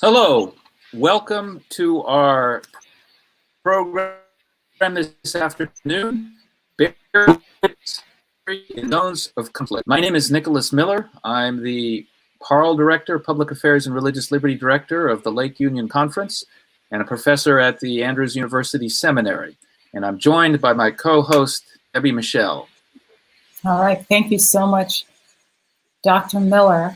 Hello, welcome to our program this afternoon, in Zones of Conflict. My name is Nicholas Miller. I'm the Parle Director, Public Affairs and Religious Liberty Director of the Lake Union Conference and a professor at the Andrews University Seminary. And I'm joined by my co-host, Debbie Michelle. All right, thank you so much, Dr. Miller.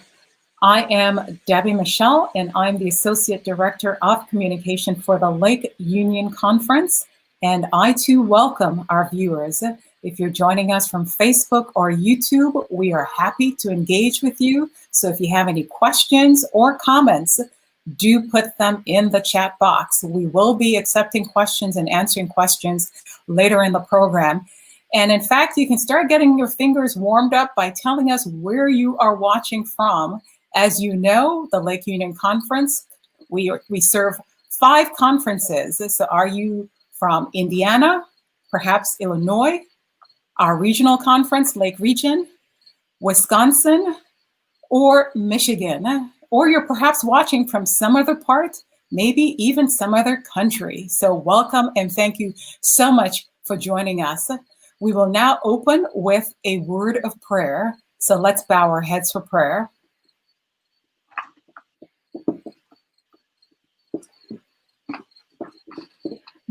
I am Debbie Michelle, and I'm the Associate Director of Communication for the Lake Union Conference. And I too welcome our viewers. If you're joining us from Facebook or YouTube, we are happy to engage with you. So if you have any questions or comments, do put them in the chat box. We will be accepting questions and answering questions later in the program. And in fact, you can start getting your fingers warmed up by telling us where you are watching from. As you know, the Lake Union Conference, we serve 5 conferences. So are you from Indiana, perhaps Illinois, our regional conference, Lake Region, Wisconsin, or Michigan? Or you're perhaps watching from some other part, maybe even some other country. So welcome and thank you so much for joining us. We will now open with a word of prayer. So let's bow our heads for prayer.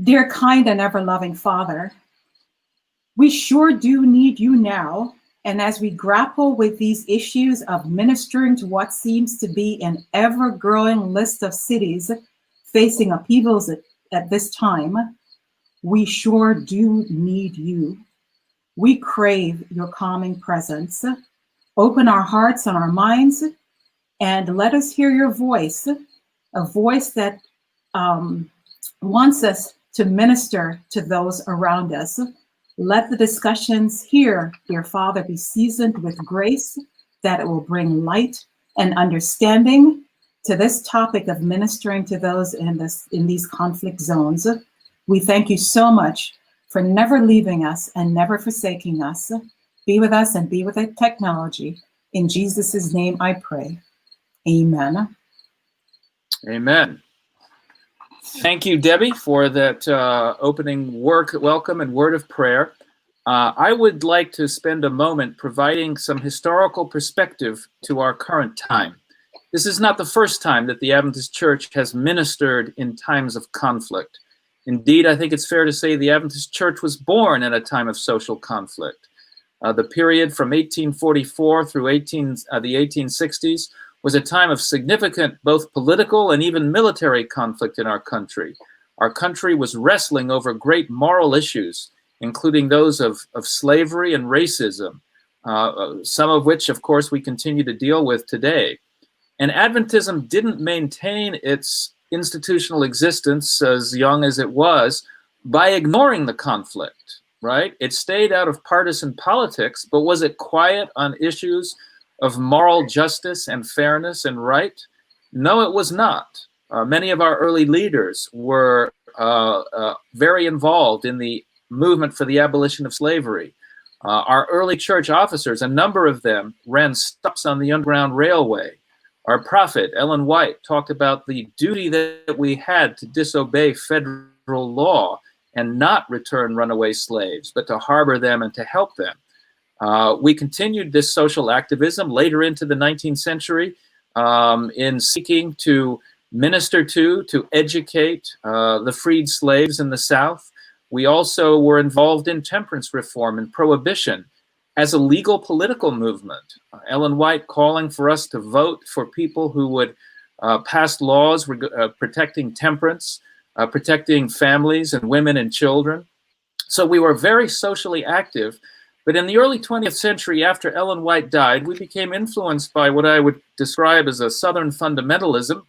Dear kind and ever-loving Father, we sure do need you now. And as we grapple with these issues of ministering to what seems to be an ever-growing list of cities facing upheavals at this time, we sure do need you. We crave your calming presence. Open our hearts and our minds and let us hear your voice, a voice that wants us to minister to those around us. Let the discussions here, dear Father, be seasoned with grace, that it will bring light and understanding to this topic of ministering to those in these conflict zones. We thank you so much for never leaving us and never forsaking us. Be with us and be with the technology. In Jesus' name I pray. Amen. Amen. Thank you, Debbie, for that opening welcome and word of prayer. I would like to spend a moment providing some historical perspective to our current time. This is not the first time that the Adventist Church has ministered in times of conflict. Indeed, I think it's fair to say the Adventist Church was born in a time of social conflict. The period from 1844 through the 1860s was a time of significant both political and even military conflict in our country. Our country was wrestling over great moral issues, including those of slavery and racism, some of which, of course, we continue to deal with today. And Adventism didn't maintain its institutional existence, as young as it was, by ignoring the conflict, right? It stayed out of partisan politics, but was it quiet on issues of moral justice and fairness and right? No, it was not. Many of our early leaders were very involved in the movement for the abolition of slavery. Our early church officers, a number of them, ran stops on the Underground Railway. Our prophet, Ellen White, talked about the duty that we had to disobey federal law and not return runaway slaves, but to harbor them and to help them. We continued this social activism later into the 19th century in seeking to minister to educate the freed slaves in the South. We also were involved in temperance reform and prohibition as a legal political movement. Ellen White calling for us to vote for people who would pass laws protecting temperance, protecting families and women and children. So we were very socially active. But in the early 20th century, after Ellen White died, we became influenced by what I would describe as a Southern fundamentalism,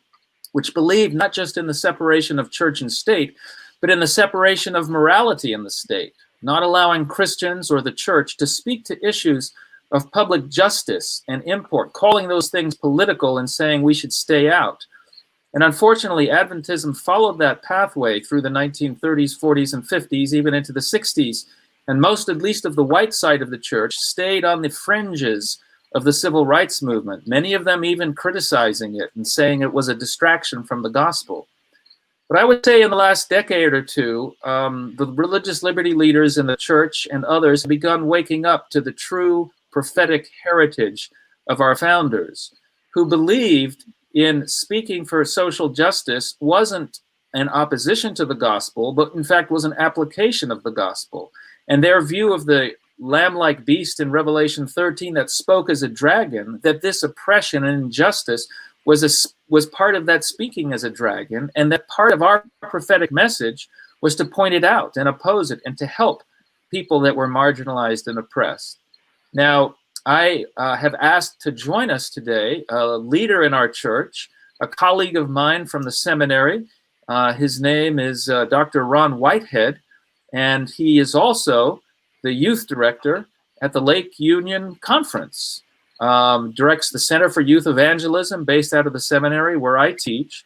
which believed not just in the separation of church and state, but in the separation of morality in the state, not allowing Christians or the church to speak to issues of public justice and import, calling those things political and saying we should stay out. And unfortunately, Adventism followed that pathway through the 1930s, 40s, and 50s, even into the 60s. And most, at least, of the white side of the church stayed on the fringes of the civil rights movement, many of them even criticizing it and saying it was a distraction from the gospel. But I would say in the last decade or two, the religious liberty leaders in the church and others have begun waking up to the true prophetic heritage of our founders, who believed in speaking for social justice wasn't an opposition to the gospel, but in fact was an application of the gospel. And their view of the lamb-like beast in Revelation 13 that spoke as a dragon, that this oppression and injustice was part of that speaking as a dragon, and that part of our prophetic message was to point it out and oppose it and to help people that were marginalized and oppressed. Now, I have asked to join us today a leader in our church, a colleague of mine from the seminary. His name is Dr. Ron Whitehead, and he is also the youth director at the Lake Union Conference. Directs the Center for Youth Evangelism based out of the seminary where I teach.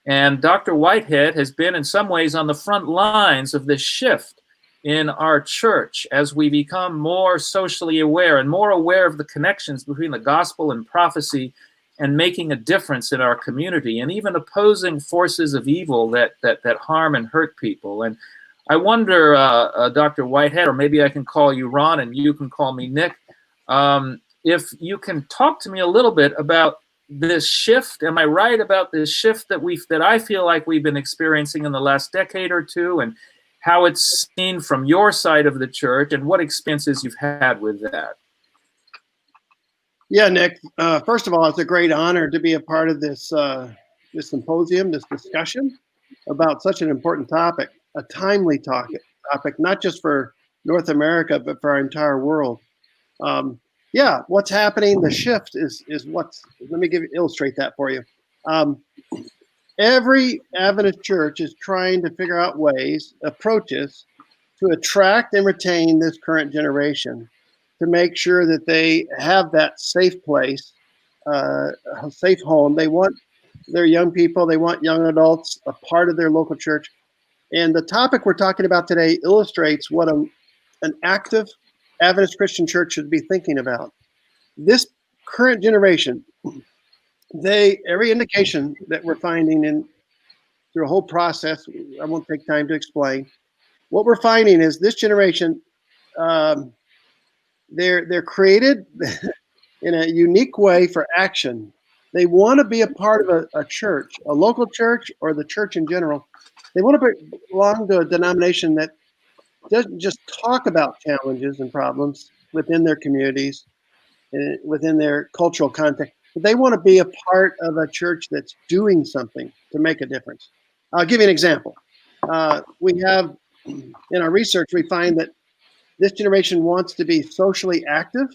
And Dr. Whitehead has been in some ways on the front lines of this shift in our church as we become more socially aware and more aware of the connections between the gospel and prophecy and making a difference in our community and even opposing forces of evil that harm and hurt people. And I wonder, Dr. Whitehead, or maybe I can call you Ron and you can call me Nick, if you can talk to me a little bit about this shift. Am I right about this shift that I feel like we've been experiencing in the last decade or two, and how it's seen from your side of the church and what experiences you've had with that? Yeah, Nick, first of all, it's a great honor to be a part of this symposium, this discussion about such an important topic, a timely topic, not just for North America, but for our entire world. Yeah, what's happening, the shift is what's, let me illustrate that for you. Every Adventist church is trying to figure out ways, approaches to attract and retain this current generation, to make sure that they have that safe place, a safe home. They want their young people, they want young adults a part of their local church. And the topic we're talking about today illustrates what an active Adventist Christian church should be thinking about. This current generation, every indication that we're finding through a whole process, I won't take time to explain. What we're finding is this generation, they're created in a unique way for action. They want to be a part of a church, a local church, or the church in general. They want to belong to a denomination that doesn't just talk about challenges and problems within their communities and within their cultural context, but they want to be a part of a church that's doing something to make a difference. I'll give you an example. We have, in our research, we find that this generation wants to be socially active.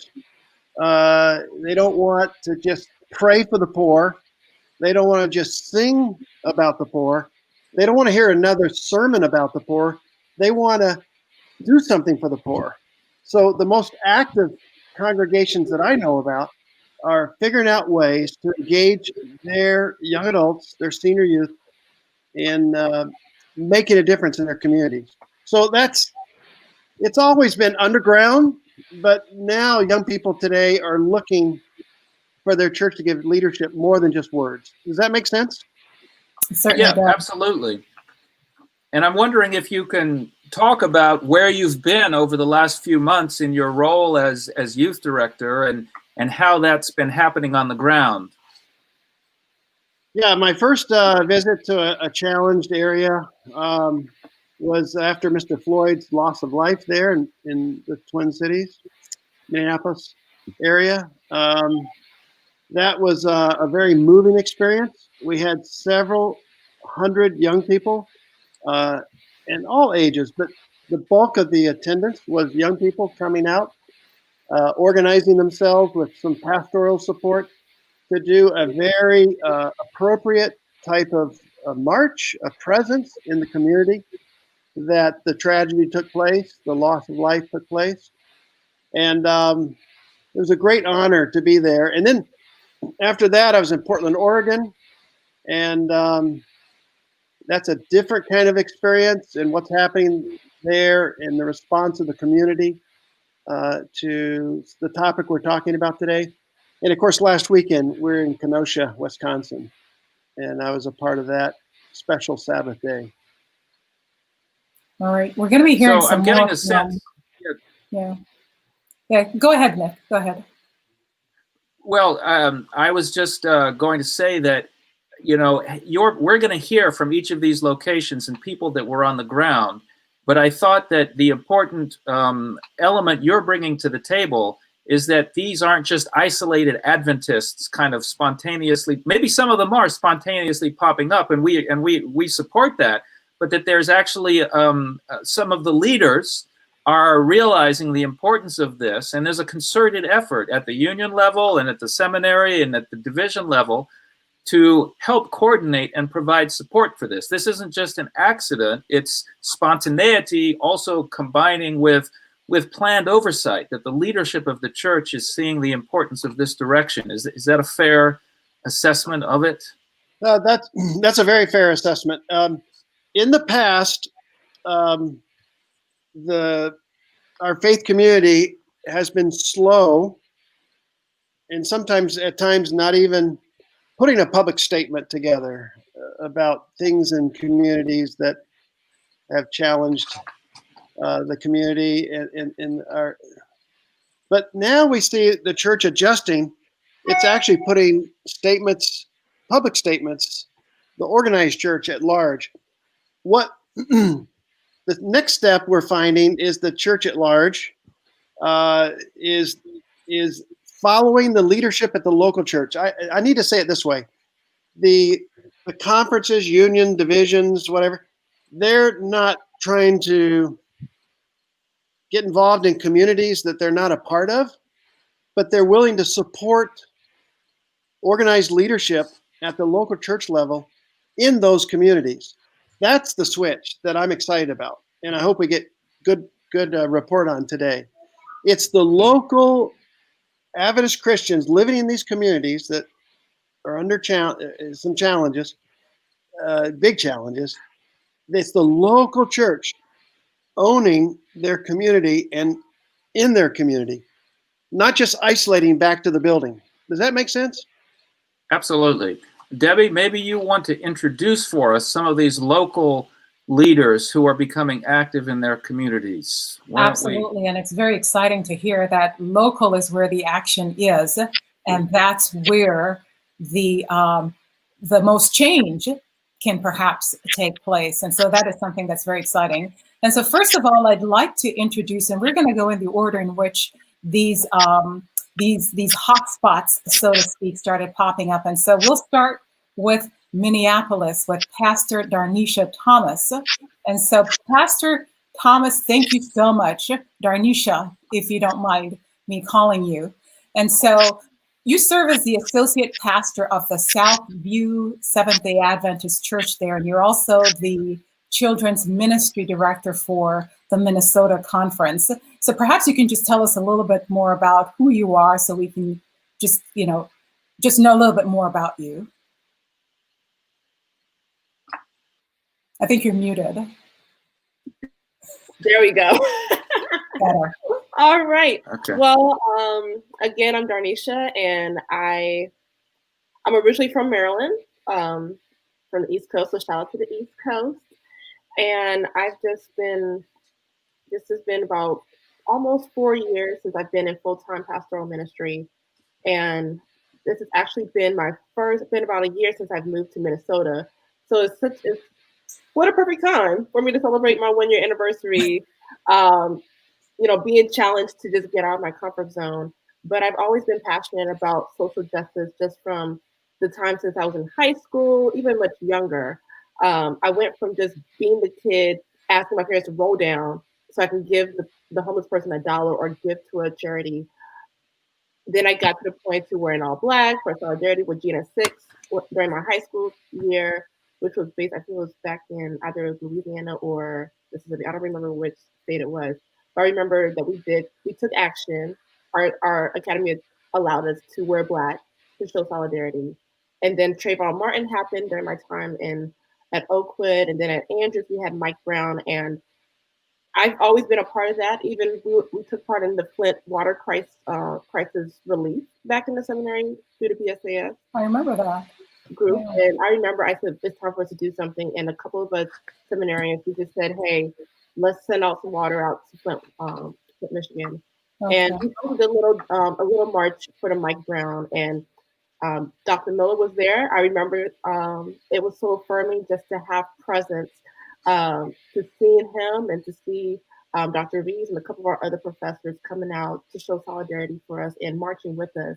They don't want to just pray for the poor. They don't want to just sing about the poor. They don't want to hear another sermon about the poor. They want to do something for the poor. So the most active congregations that I know about are figuring out ways to engage their young adults, their senior youth, in making a difference in their communities. So it's always been underground, but now young people today are looking for their church to give leadership more than just words. Does that make sense? Certainly does. Absolutely. And I'm wondering if you can talk about where you've been over the last few months in your role as youth director and how that's been happening on the ground. Yeah, my first visit to a challenged area was after Mr. Floyd's loss of life there in the Twin Cities, Minneapolis area. That was a very moving experience. We had several hundred young people in all ages, but the bulk of the attendance was young people coming out, organizing themselves with some pastoral support to do a very appropriate type of a march, a presence in the community that the tragedy took place, the loss of life took place. And it was a great honor to be there. And then after that, I was in Portland, Oregon, and that's a different kind of experience and what's happening there and the response of the community to the topic we're talking about today. And of course, last weekend we're in Kenosha, Wisconsin, and I was a part of that special Sabbath day. All right, we're going to be hearing So some I'm getting more a sense. Yeah. Go ahead, Nick. Go ahead. Well, I was just going to say that, we're going to hear from each of these locations and people that were on the ground. But I thought that the important element you're bringing to the table is that these aren't just isolated Adventists kind of spontaneously, maybe some of them are spontaneously popping up, and we support that, but that there's actually some of the leaders are realizing the importance of this, and there's a concerted effort at the union level and at the seminary and at the division level to help coordinate and provide support for this. This isn't just an accident, it's spontaneity also combining with planned oversight, that the leadership of the church is seeing the importance of this direction. Is that a fair assessment of it? That's a very fair assessment. In the past, our faith community has been slow, and sometimes at times not even putting a public statement together about things in communities that have challenged the community but now we see the church adjusting. It's actually putting statements, public statements, the organized church at large. What the next step we're finding is the church at large is following the leadership at the local church. I need to say it this way: the conferences, union, divisions, whatever, they're not trying to get involved in communities that they're not a part of, but they're willing to support organized leadership at the local church level in those communities. That's the switch that I'm excited about, and I hope we get good report on today. It's the local Adventist Christians living in these communities that are under some challenges, big challenges. It's the local church owning their community and in their community, not just isolating back to the building. Does that make sense? Absolutely. Debbie, maybe you want to introduce for us some of these local leaders who are becoming active in their communities. Absolutely, and it's very exciting to hear that local is where the action is, and that's where the most change can perhaps take place. And so that is something that's very exciting. And so first of all, I'd like to introduce, and we're going to go in the order in which these hot spots, so to speak, started popping up. And so we'll start with Minneapolis with Pastor Darnisha Thomas. And so Pastor Thomas, thank you so much. Darnisha, if you don't mind me calling you. And so you serve as the associate pastor of the Southview Seventh-day Adventist Church there, and you're also the children's ministry director for the Minnesota Conference. So perhaps you can just tell us a little bit more about who you are so we can just know a little bit more about you. I think you're muted. There we go. Better. All right. Okay. Well, again, I'm Darnisha, and I'm originally from Maryland, from the East Coast, so shout out to the East Coast. And this has been about almost 4 years since I've been in full-time pastoral ministry. And this has actually been about a year since I've moved to Minnesota. So what a perfect time for me to celebrate my 1-year anniversary. Being challenged to just get out of my comfort zone. But I've always been passionate about social justice just from the time since I was in high school, even much younger. I went from just being the kid asking my parents to roll down so I can give the homeless person $1 or give to a charity. Then I got to the point to wearing all black for solidarity with Gina 6 during my high school year, which was based, I think it was back in either Louisiana or Mississippi. I don't remember which state it was. But I remember that we took action. Our academy allowed us to wear black to show solidarity. And then Trayvon Martin happened during my time at Oakwood, and then at Andrews we had Mike Brown, and I've always been a part of that. Even we took part in the Flint water crisis relief back in the seminary through the PSAS I remember that. group. Yeah. And I remember I said, it's time for us to do something. And a couple of us seminarians, we just said, hey, let's send out some water out to Flint, Michigan. Okay. And we also did a little march for the Mike Brown. And Dr. Miller was there. I remember it was so affirming just to have presence, to seeing him and to see Dr. Reeves and a couple of our other professors coming out to show solidarity for us and marching with us,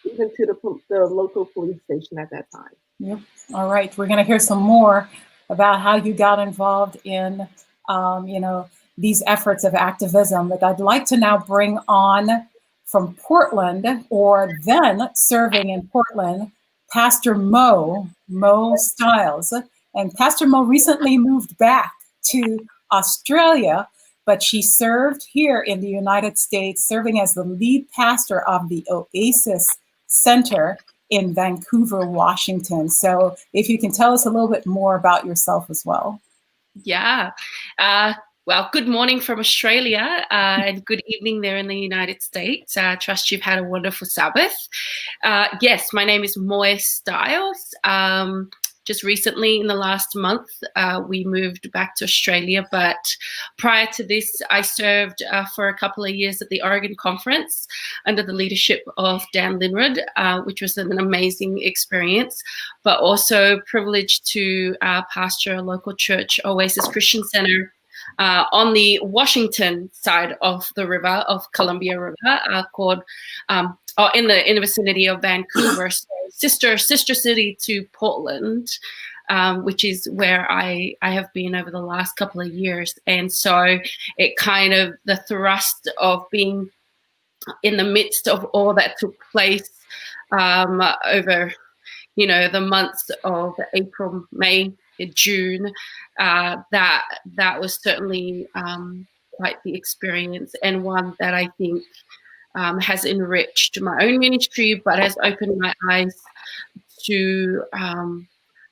even to the local police station at that time. Yep. All right. We're going to hear some more about how you got involved in, these efforts of activism. But I'd like to now bring on from Portland, or then serving in Portland, Pastor Mo Stiles. And Pastor Mo recently moved back to Australia, but she served here in the United States, serving as the lead pastor of the Oasis Center in Vancouver, Washington. So if you can tell us a little bit more about yourself as well. Yeah. Well, good morning from Australia and good evening there in the United States. I trust you've had a wonderful Sabbath. Yes, my name is Moy Stiles. Just recently in the last month, we moved back to Australia. But prior to this, I served for a couple of years at the Oregon Conference under the leadership of Dan Linrod, which was an amazing experience, but also privileged to pastor a local church, Oasis Christian Center, on the Washington side of the river, of Columbia River, called in the vicinity of Vancouver, so sister city to Portland, which is where I have been over the last couple of years. And so it kind of, the thrust of being in the midst of all that took place over, the months of April, May, June, that was certainly quite the experience, and one that I think has enriched my own ministry, but has opened my eyes to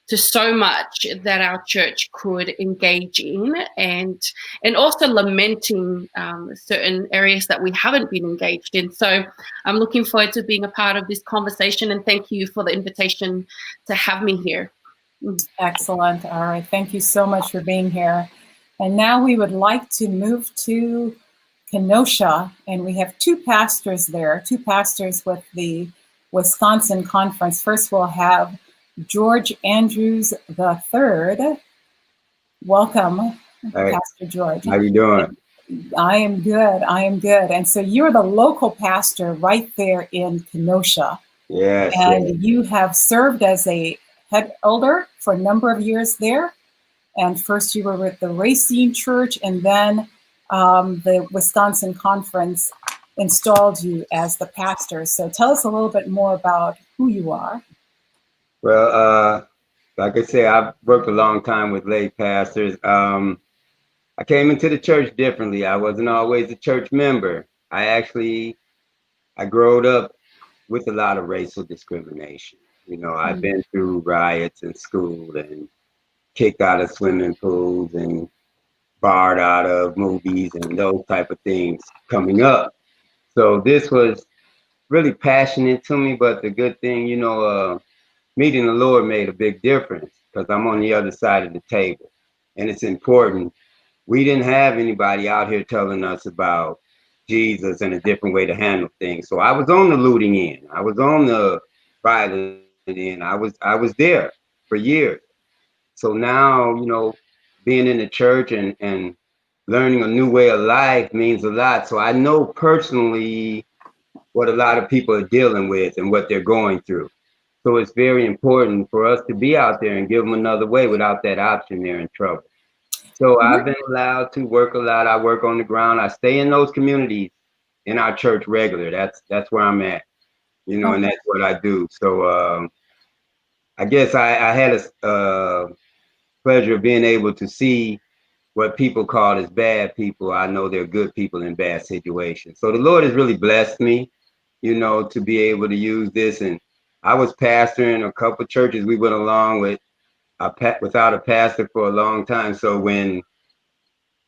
so much that our church could engage in, and also lamenting certain areas that we haven't been engaged in. So I'm looking forward to being a part of this conversation, and thank you for the invitation to have me here. Excellent. All right. Thank you so much for being here. And now we would like to move to Kenosha, and we have two pastors there, two pastors with the Wisconsin Conference. First, we'll have George Andrews III. Welcome, Hey, Pastor George. how you doing? I am good. And so you're the local pastor right there in Kenosha. Yes. And you have served as a head elder for a number of years there. And first you were with the Racine Church, and then the Wisconsin Conference installed you as the pastor. So tell us a little bit more about who you are. Well, like I said, I've worked a long time with lay pastors. I came into the church differently. I wasn't always a church member. I grew up with a lot of racial discrimination. I've been through riots in school and kicked out of swimming pools and barred out of movies and those type of things coming up. So this was really passionate to me, but the good thing, meeting the Lord made a big difference, because I'm on the other side of the table, and it's important. We didn't have anybody out here telling us about Jesus and a different way to handle things. So I was on the looting end. I was on the violent end. I was there for years. So now, being in the church and learning a new way of life means a lot. So I know personally what a lot of people are dealing with and what they're going through. So it's very important for us to be out there and give them another way. Without that option, they're in trouble. So I've been allowed to work a lot. I work on the ground. I stay in those communities in our church regular. That's where I'm at, and that's what I do. So I guess I had a pleasure of being able to see what people call as bad people. I know they're good people in bad situations. So the Lord has really blessed me, to be able to use this. And I was pastoring a couple of churches. We went along with without a pastor for a long time. So when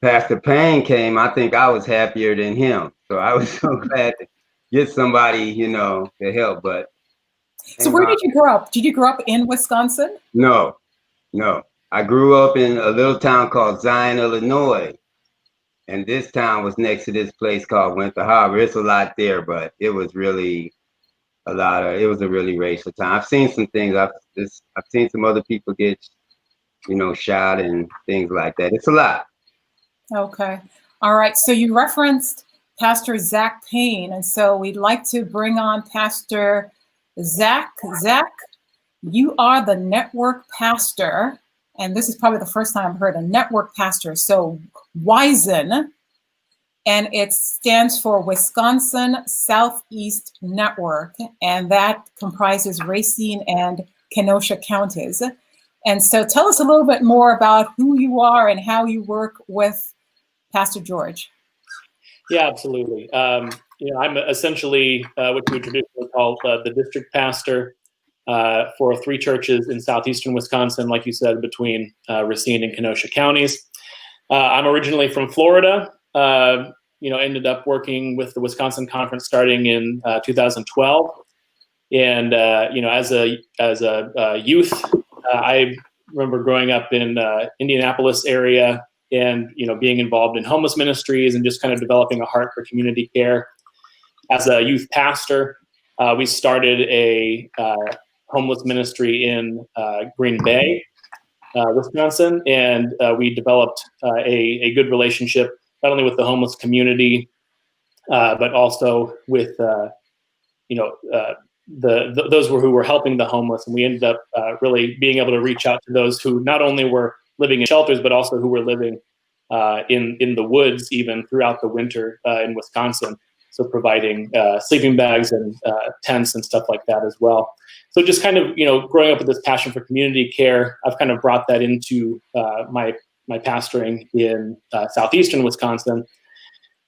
Pastor Payne came, I think I was happier than him. So I was so glad to get somebody, to help. But So where did you grow up? Did you grow up in Wisconsin? No. I grew up in a little town called Zion, Illinois. And this town was next to this place called Winter Harbor. It's a lot there, but it was really it was a really racial time. I've seen some things. I've seen some other people get, shot and things like that. It's a lot. Okay. All right. So you referenced Pastor Zach Payne. And so we'd like to bring on Pastor Zach. Zach, you are the network pastor. And this is probably the first time I've heard a network pastor. So WISN, and it stands for Wisconsin Southeast Network. And that comprises Racine and Kenosha counties. And so tell us a little bit more about who you are and how you work with Pastor George. Yeah, absolutely. I'm essentially what we traditionally call the district pastor for 3 churches in southeastern Wisconsin, like you said, between Racine and Kenosha counties. I'm originally from Florida. Ended up working with the Wisconsin Conference starting in 2012, and as a youth, I remember growing up in Indianapolis area and being involved in homeless ministries and just kind of developing a heart for community care. As a youth pastor, we started a homeless ministry in Green Bay, Wisconsin, and we developed a good relationship not only with the homeless community, but also with those who were helping the homeless. And we ended up really being able to reach out to those who not only were living in shelters, but also who were living in the woods even throughout the winter in Wisconsin. So providing sleeping bags and tents and stuff like that as well. So just kind of, growing up with this passion for community care, I've kind of brought that into my pastoring in southeastern Wisconsin.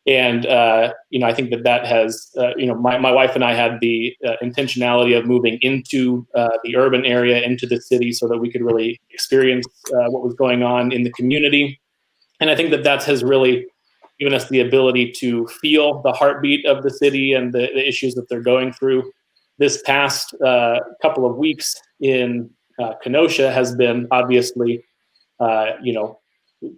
And, I think that has, my wife and I had the intentionality of moving into the urban area, into the city, so that we could really experience what was going on in the community. And I think that has really given us the ability to feel the heartbeat of the city and the issues that they're going through. This past couple of weeks in Kenosha has been obviously,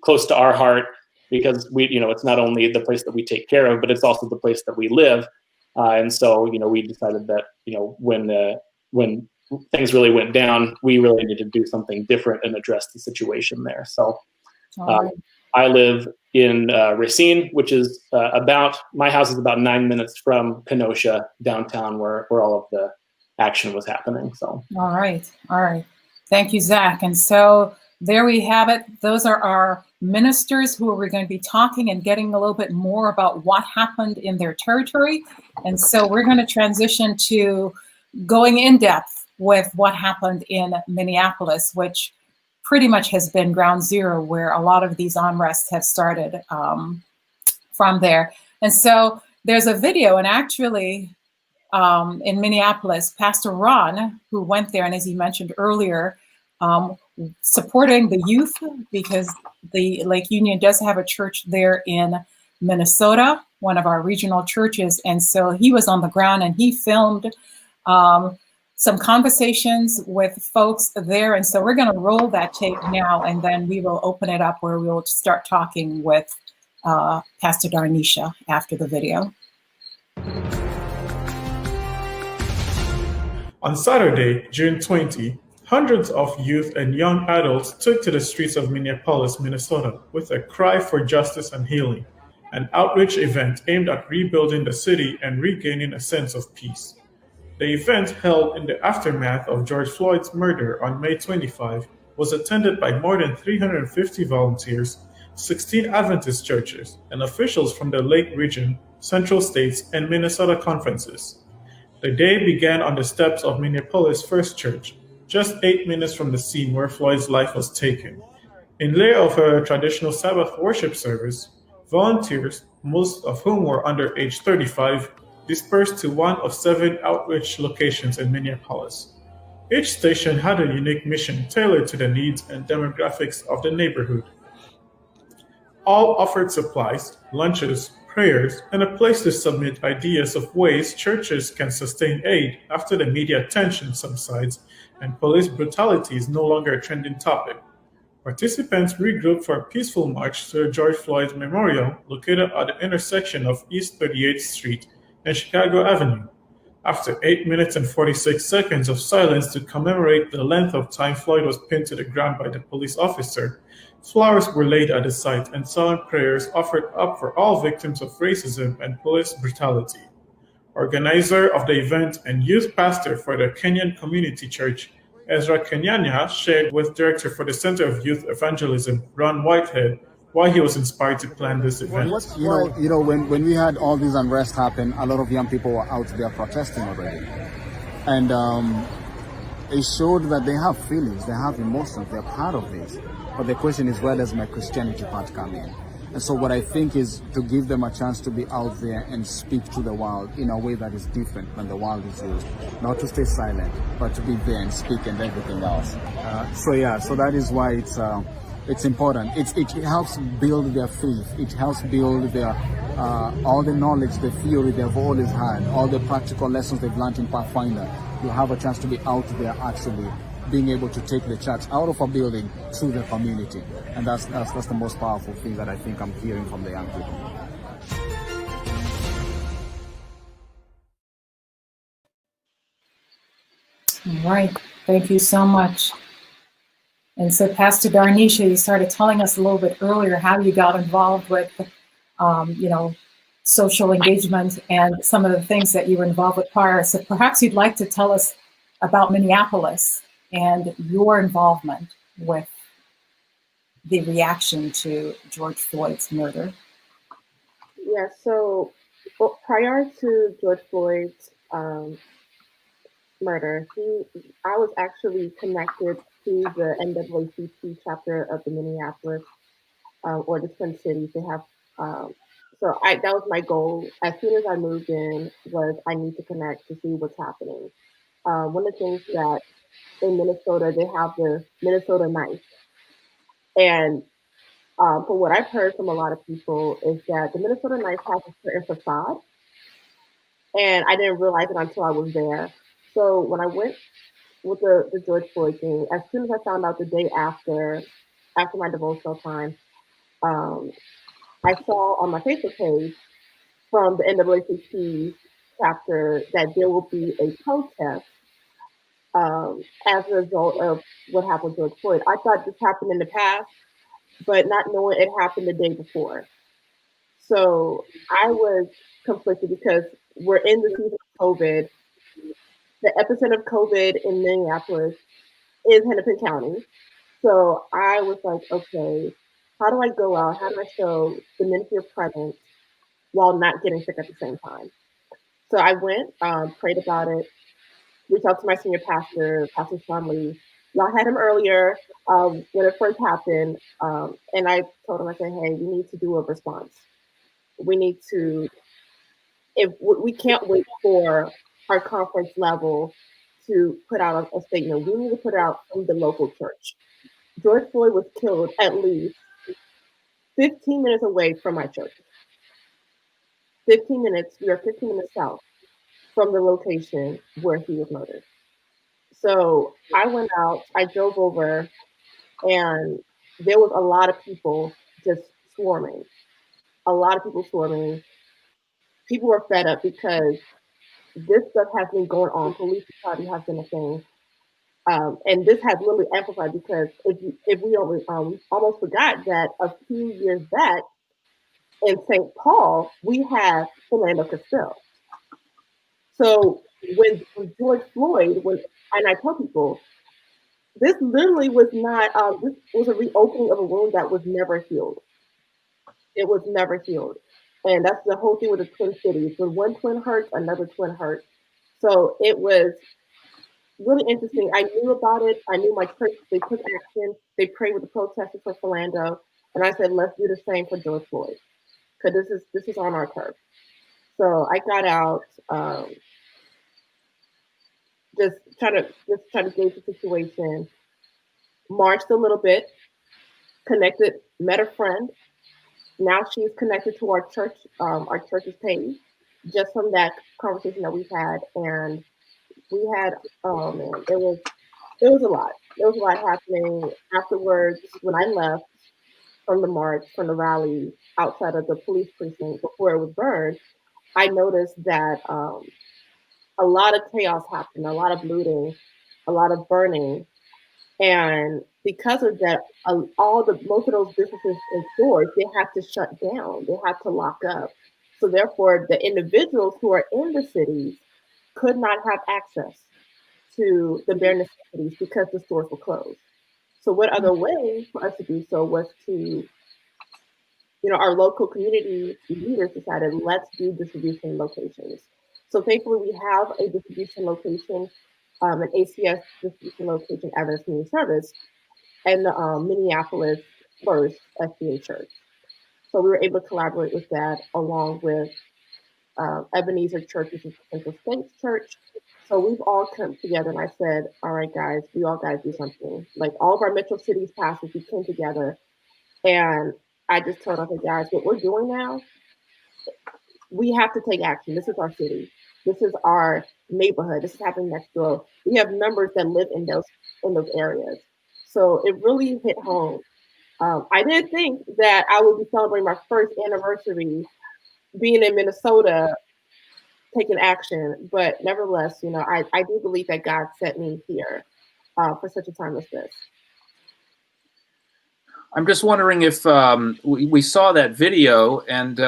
close to our heart, because it's not only the place that we take care of, but it's also the place that we live. And so, we decided that, when things really went down, we really needed to do something different and address the situation there. So I live in Racine, which is my house is about 9 minutes from Kenosha downtown, where all of the action was happening. So. All right. Thank you, Zach. And so there we have it. Those are our ministers who we're going to be talking and getting a little bit more about what happened in their territory. And so we're going to transition to going in depth with what happened in Minneapolis, which pretty much has been ground zero where a lot of these unrests have started from there. And so there's a video, and actually in Minneapolis, Pastor Ron, who went there, and as he mentioned earlier, supporting the youth, because the Lake Union does have a church there in Minnesota, one of our regional churches. And so he was on the ground and he filmed some conversations with folks there. And so we're going to roll that tape now, and then we will open it up where we'll start talking with Pastor Darnisha after the video. On Saturday, June 20, hundreds of youth and young adults took to the streets of Minneapolis, Minnesota, with a cry for justice and healing, an outreach event aimed at rebuilding the city and regaining a sense of peace. The event, held in the aftermath of George Floyd's murder on May 25, was attended by more than 350 volunteers, 16 Adventist churches, and officials from the Lake Region, Central States, and Minnesota conferences. The day began on the steps of Minneapolis First Church, just 8 minutes from the scene where Floyd's life was taken. In lieu of a traditional Sabbath worship service, volunteers, most of whom were under age 35, dispersed to one of 7 outreach locations in Minneapolis. Each station had a unique mission tailored to the needs and demographics of the neighborhood. All offered supplies, lunches, prayers, and a place to submit ideas of ways churches can sustain aid after the media tension subsides and police brutality is no longer a trending topic. Participants regrouped for a peaceful march to the George Floyd Memorial located at the intersection of East 38th Street and Chicago Avenue. After 8 minutes and 46 seconds of silence to commemorate the length of time Floyd was pinned to the ground by the police officer, flowers were laid at the site and solemn prayers offered up for all victims of racism and police brutality. Organizer of the event and youth pastor for the Kenyan Community Church, Ezra Kenyanya, shared with Director for the Center of Youth Evangelism, Ron Whitehead, why he was inspired to plan this event. When we had all these unrest happen, a lot of young people were out there protesting already. And it showed that they have feelings, they have emotions, they're part of this. But the question is, where does my Christianity part come in? And so what I think is to give them a chance to be out there and speak to the world in a way that is different than the world is used. Not to stay silent, but to be there and speak and everything else. So that is why it's important. It helps build their faith. It helps build their all the knowledge, the theory they've always had, all the practical lessons they've learned in Pathfinder. You'll have a chance to be out there actually being able to take the church out of a building to the community. And that's the most powerful thing that I think I'm hearing from the young people. All right, thank you so much. And so Pastor Darnisha, you started telling us a little bit earlier how you got involved with, social engagement and some of the things that you were involved with prior. So perhaps you'd like to tell us about Minneapolis and your involvement with the reaction to George Floyd's murder. Yeah, so prior to George Floyd's murder, I was actually connected to the NAACP chapter of the Minneapolis or the Twin Cities. They have, that was my goal. As soon as I moved in, was I need to connect to see what's happening. One of the things that in Minnesota, they have the Minnesota Knife. And from what I've heard from a lot of people is that the Minnesota Knife has a certain facade. And I didn't realize it until I was there. So when I went with the George Floyd thing, as soon as I found out the day after my devotional time, I saw on my Facebook page from the NAACP chapter that there will be a protest as a result of what happened with George Floyd. I thought this happened in the past, but not knowing it happened the day before. So I was conflicted because we're in the season of COVID. The epicenter of COVID in Minneapolis is Hennepin County. So I was like, okay, how do I go out? How do I show the ministry of presence while not getting sick at the same time? So I went, prayed about it, reached out to my senior pastor, Pastor Sean Lee. Y'all had him earlier when it first happened. And I told him, I said, hey, we need to do a response. We need to, if we can't wait for our conference level to put out a statement. We need to put it out from the local church. George Floyd was killed at least 15 minutes away from my church. 15 minutes, we are 15 minutes south from the location where he was murdered. So I went out, I drove over, and there was a lot of people just swarming. A lot of people swarming. People were fed up because this stuff has been going on. Police brutality has been a thing. And this has literally amplified because if we almost forgot that a few years back in St. Paul, we had Philando Castile. So when George Floyd, and I tell people, this literally was not, this was a reopening of a wound that was never healed. It was never healed. And that's the whole thing with the Twin Cities. When one twin hurts, another twin hurts. So it was really interesting. I knew about it. I knew my church, they took action. They prayed with the protesters for Philando. And I said, let's do the same for George Floyd. Because this is on our turf. So I got out, just trying to gauge the situation, marched a little bit, connected, met a friend, Now she's connected to our church's page, just from that conversation that we've had. And we had, oh man, there was a lot. There was a lot happening afterwards when I left from the march, from the rally outside of the police precinct before it was burned. I noticed that a lot of chaos happened, a lot of looting, a lot of burning, and because of that, most of those businesses and stores, they had to shut down, they had to lock up. So therefore, the individuals who are in the cities could not have access to the bare necessities because the stores were closed. So what other way for us to do so was to, our local community leaders decided, let's do distribution locations. So thankfully, we have a distribution location, an ACS distribution location, Adventist Community Service, and the Minneapolis First SDA Church. So we were able to collaborate with that along with Ebenezer Church, which is Central States Church. So we've all come together, and I said, all right, guys, we all got to do something. Like all of our metro cities pastors, we came together, and I just told them, okay, guys, what we're doing now, we have to take action. This is our city. This is our neighborhood. This is happening next door. We have members that live in those areas. So it really hit home. I didn't think that I would be celebrating my first anniversary being in Minnesota, taking action, but nevertheless, I do believe that God sent me here for such a time as this. I'm just wondering if we saw that video, and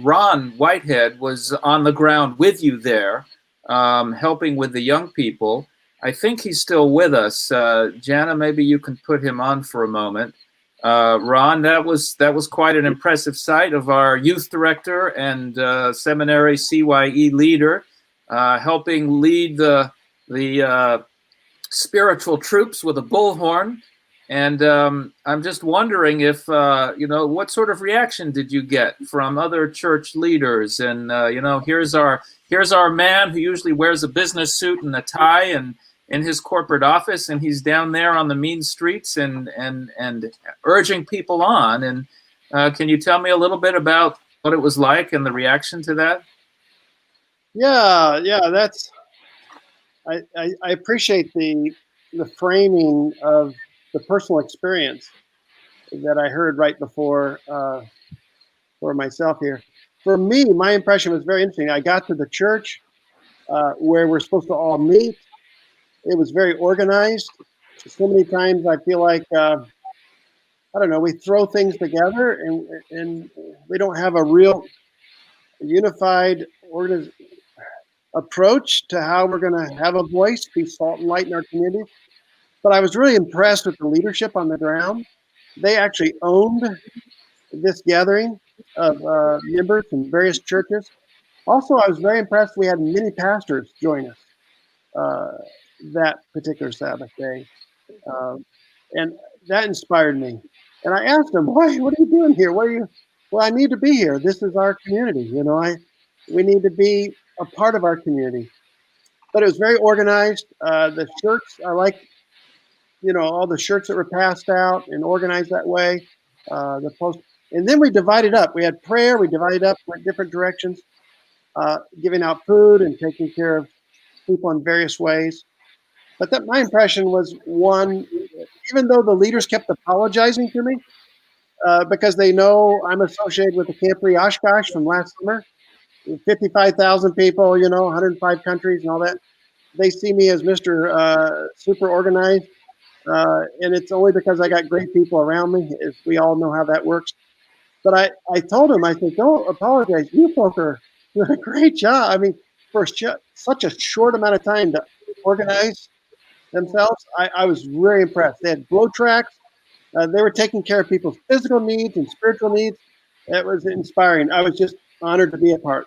Ron Whitehead was on the ground with you there, helping with the young people. I think he's still with us. Jana, maybe you can put him on for a moment. Ron, that was quite an impressive sight of our youth director and seminary CYE leader helping lead the spiritual troops with a bullhorn. And I'm just wondering if, what sort of reaction did you get from other church leaders? And, here's our man who usually wears a business suit and a tie and in his corporate office, and he's down there on the mean streets and urging people on. And can you tell me a little bit about what it was like and the reaction to that? Yeah, that's. I appreciate the framing of the personal experience that I heard right before for myself here. For me, my impression was very interesting. I got to the church where we're supposed to all meet. It was very organized. So many times I feel like, I don't know, we throw things together and we don't have a real unified approach to how we're going to have a voice, be salt and light in our community. But I was really impressed with the leadership on the ground. They actually owned this gathering of members from various churches. Also, I was very impressed. We had many pastors join us that particular Sabbath day. And that inspired me. And I asked them, why, what are you doing here? Well, I need to be here. This is our community. We need to be a part of our community. But it was very organized. The shirts, I like, all the shirts that were passed out and organized that way. The post, and then we divided up. We had prayer. We divided up, went different directions, giving out food and taking care of people in various ways. But my impression was, one, even though the leaders kept apologizing to me because they know I'm associated with the Camp Oshkosh from last summer, 55,000 people, 105 countries and all that. They see me as Mr. Super Organized. And it's only because I got great people around me. We all know how that works. But I told him, I said, don't apologize. You folk are doing a great job. I mean, for such a short amount of time to organize themselves, I was very impressed. They had blow tracks. They were taking care of people's physical needs and spiritual needs. It was inspiring. I was just honored to be a part.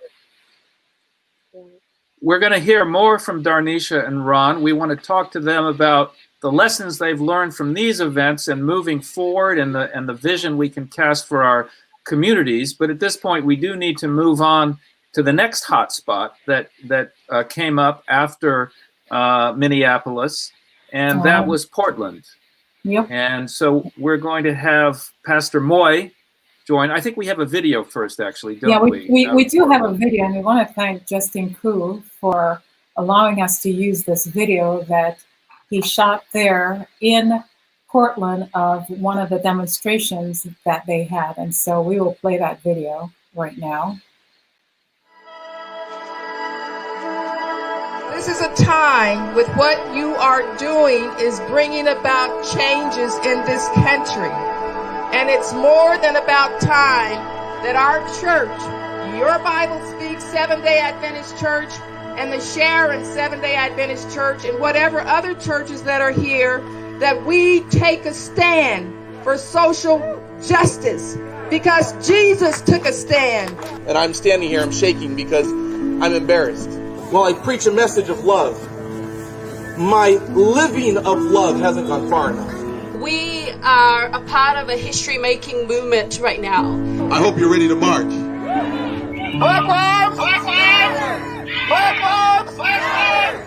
We're going to hear more from Darnisha and Ron. We want to talk to them about the lessons they've learned from these events and moving forward, and the vision we can cast for our communities. But at this point, we do need to move on to the next hotspot that came up after Minneapolis, and that was Portland. Yep. And so we're going to have Pastor Moy join. I think we have a video first, actually, don't Yeah, we do have a Portland? video, and we want to thank Justin Koo for allowing us to use this video that he shot there in Portland of one of the demonstrations that they had. And so we will play that video right now. This is a time with what you are doing is bringing about changes in this country. And it's more than about time that our church, your Bible Speaks Seventh-day Adventist Church, and the Sharon Seventh-day Adventist Church, and whatever other churches that are here, that we take a stand for social justice, because Jesus took a stand. And I'm standing here, I'm shaking because I'm embarrassed. While I preach a message of love, my living of love hasn't gone far enough. We are a part of a history-making movement right now. I hope you're ready to march. Black lives! Black lives! Black lives! Black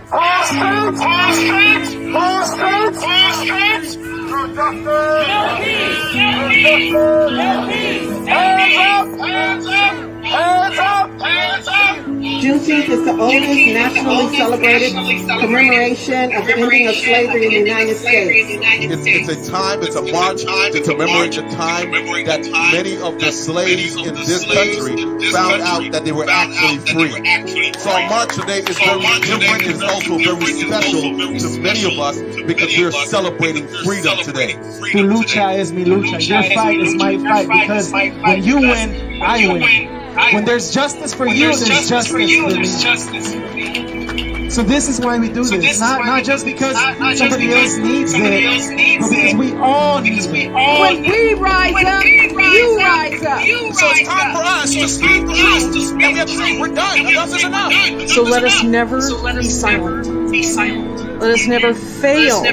lives! All streets! All streets! All streets! All streets! True justice! No peace! No peace! No peace! Hands up! Hands up! Hands up! Hands up! Juneteenth is the oldest nationally celebrated commemoration of the ending of slavery in the United States. It's a time, it's a march to commemorate the time that many of the slaves in this country found out that they were actually free. So our march today is very different. It's also very special to many of us because we're celebrating freedom today. Tu lucha es mi lucha. Your fight is my fight, because when you win, I win. When there's justice for you, there's justice for me. So this is why we do this. Not just because somebody else needs it, but because we all need it. When we rise up, you rise up. So it's time for us to speak the truth, and we have to say, we're done. Enough is enough. So let us never be silent. Let us never fail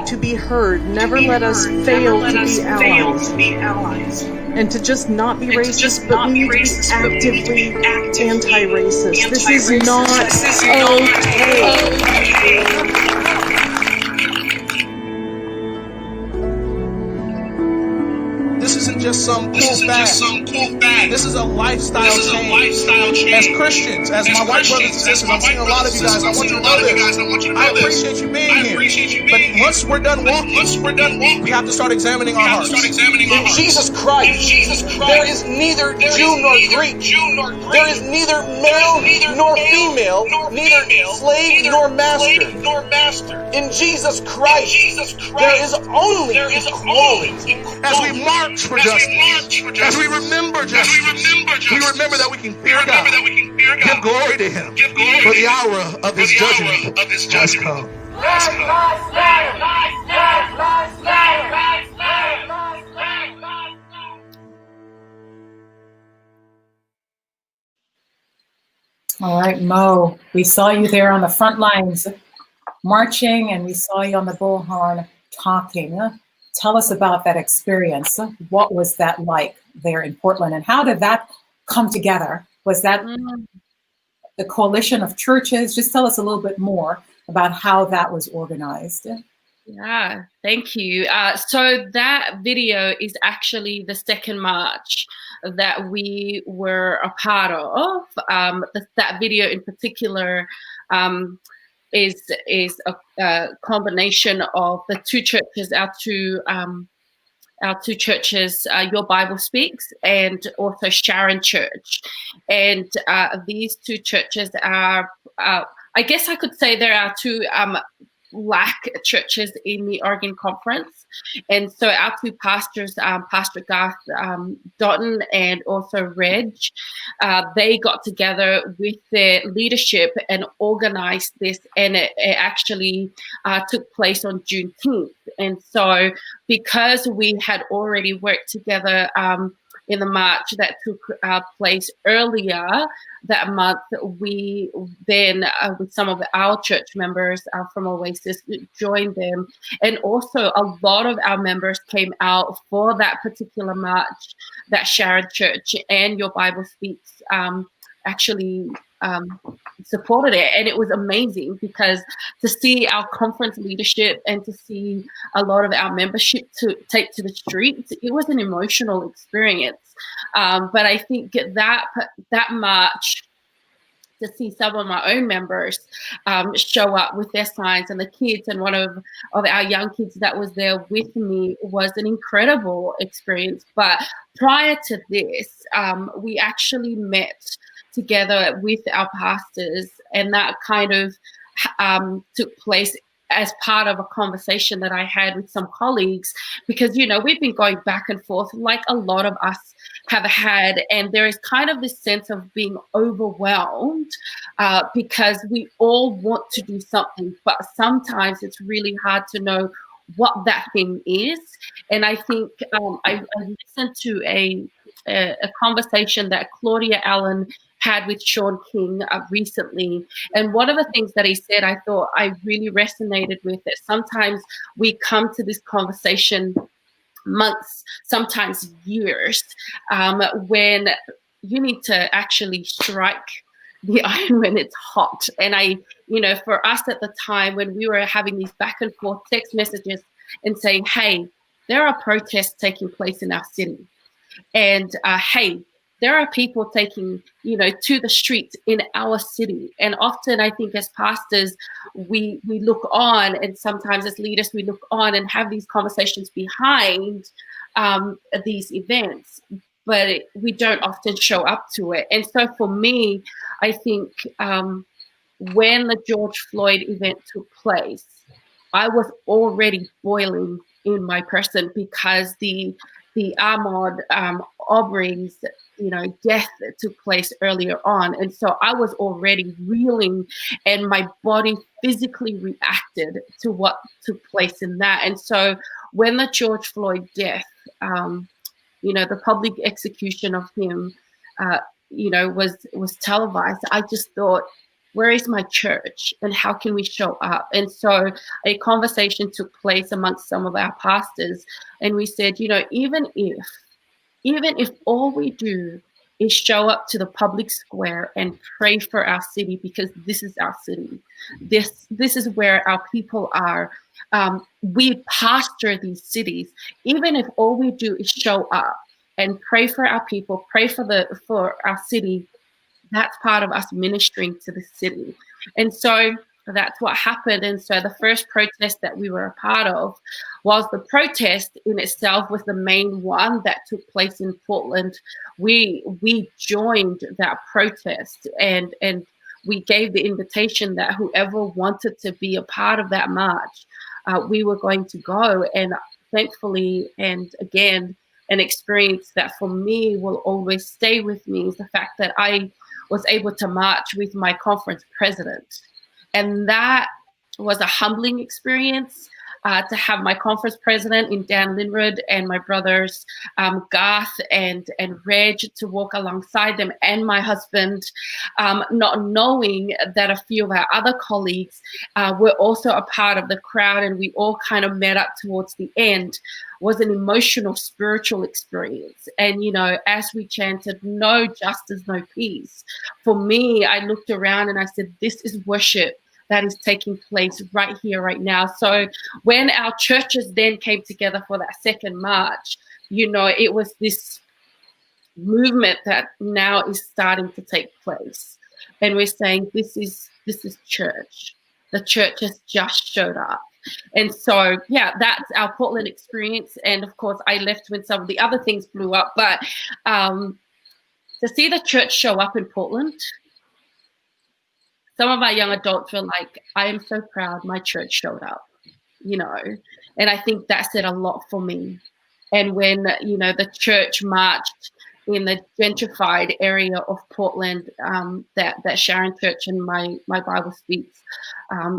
to be heard. Never let us fail to be allies. And to just not be racist, but we need to be actively anti-racist. This is not okay. This isn't just some cool fad. This is a lifestyle change. As Christians, as my white brothers and sisters, I'm seeing a lot of you guys. I want you to know this. I appreciate you being here. But once we're done walking, we have to start examining our hearts. In Jesus Christ, there is neither Jew nor Greek. There is neither male nor female, neither slave nor master. In Jesus Christ, there is only equality. As we march for justice, as we remember justice, we remember that we can fear God, give glory to Him, for the hour of His judgment has come. All right, Mo, we saw you there on the front lines marching, and we saw you on the bullhorn talking. Tell us about that experience. What was that like there in Portland, and how did that come together? Was that the coalition of churches? Just tell us a little bit more about how that was organized. Yeah, thank you. So that video is actually the second march that we were a part of. That video in particular is a combination of the two churches, our two churches, Your Bible Speaks, and also Sharon Church. And these two churches are, I guess I could say there are two Black churches in the Oregon Conference. And so our two pastors, Pastor Garth Dotton and also Reg, they got together with their leadership and organized this, and it actually took place on Juneteenth. And so because we had already worked together in the march that took place earlier that month, we then, with some of our church members from Oasis, joined them. And also a lot of our members came out for that particular march that Sharon Church and Your Bible Speaks actually supported it, and it was amazing because to see our conference leadership and to see a lot of our membership to take to the streets, it was an emotional experience. But I think that march, to see some of my own members show up with their signs and the kids, and one of our young kids that was there with me, was an incredible experience. But prior to this, we actually met together with our pastors, and that kind of took place as part of a conversation that I had with some colleagues, because, you know, we've been going back and forth like a lot of us have had, and there is kind of this sense of being overwhelmed because we all want to do something, but sometimes it's really hard to know what that thing is. And I think I listened to a conversation that Claudia Allen had with Sean King recently. And one of the things that he said, I thought I really resonated with, that sometimes we come to this conversation months, sometimes years, when you need to actually strike the iron when it's hot. And for us at the time, when we were having these back and forth text messages and saying, hey, there are protests taking place in our city. And hey, there are people taking, to the streets in our city. And often I think as pastors, we look on, and sometimes as leaders, we look on and have these conversations behind these events, but we don't often show up to it. And so for me, I think when the George Floyd event took place, I was already boiling in my person, because the Ahmaud Arbery's death that took place earlier on. And so I was already reeling, and my body physically reacted to what took place in that. And so when the George Floyd death, the public execution of him, was televised, I just thought, where is my church and how can we show up? And so a conversation took place amongst some of our pastors, and we said, even if all we do is show up to the public square and pray for our city, because this is our city, this is where our people are. We pastor these cities. Even if all we do is show up and pray for our people, pray for our city, that's part of us ministering to the city. And so that's what happened. And so the first protest that we were a part of, whilst the protest in itself was the main one that took place in Portland, we joined that protest, and we gave the invitation that whoever wanted to be a part of that march, we were going to go. And thankfully, and again, an experience that for me will always stay with me is the fact that I was able to march with my conference president. And that was a humbling experience, to have my conference president in Dan Linrod and my brothers Garth and Reg to walk alongside them, and my husband, not knowing that a few of our other colleagues were also a part of the crowd, and we all kind of met up towards the end, was an emotional, spiritual experience. And, as we chanted, no justice, no peace, for me, I looked around and I said, this is worship that is taking place right here, right now. So when our churches then came together for that second march, it was this movement that now is starting to take place. And we're saying, this is church. The church has just showed up. And so, yeah, that's our Portland experience. And of course, I left when some of the other things blew up. But to see the church show up in Portland, some of my young adults were like, I am so proud my church showed up, and I think that said a lot for me. And when, the church marched in the gentrified area of Portland, that Sharon Church and my Bible Speaks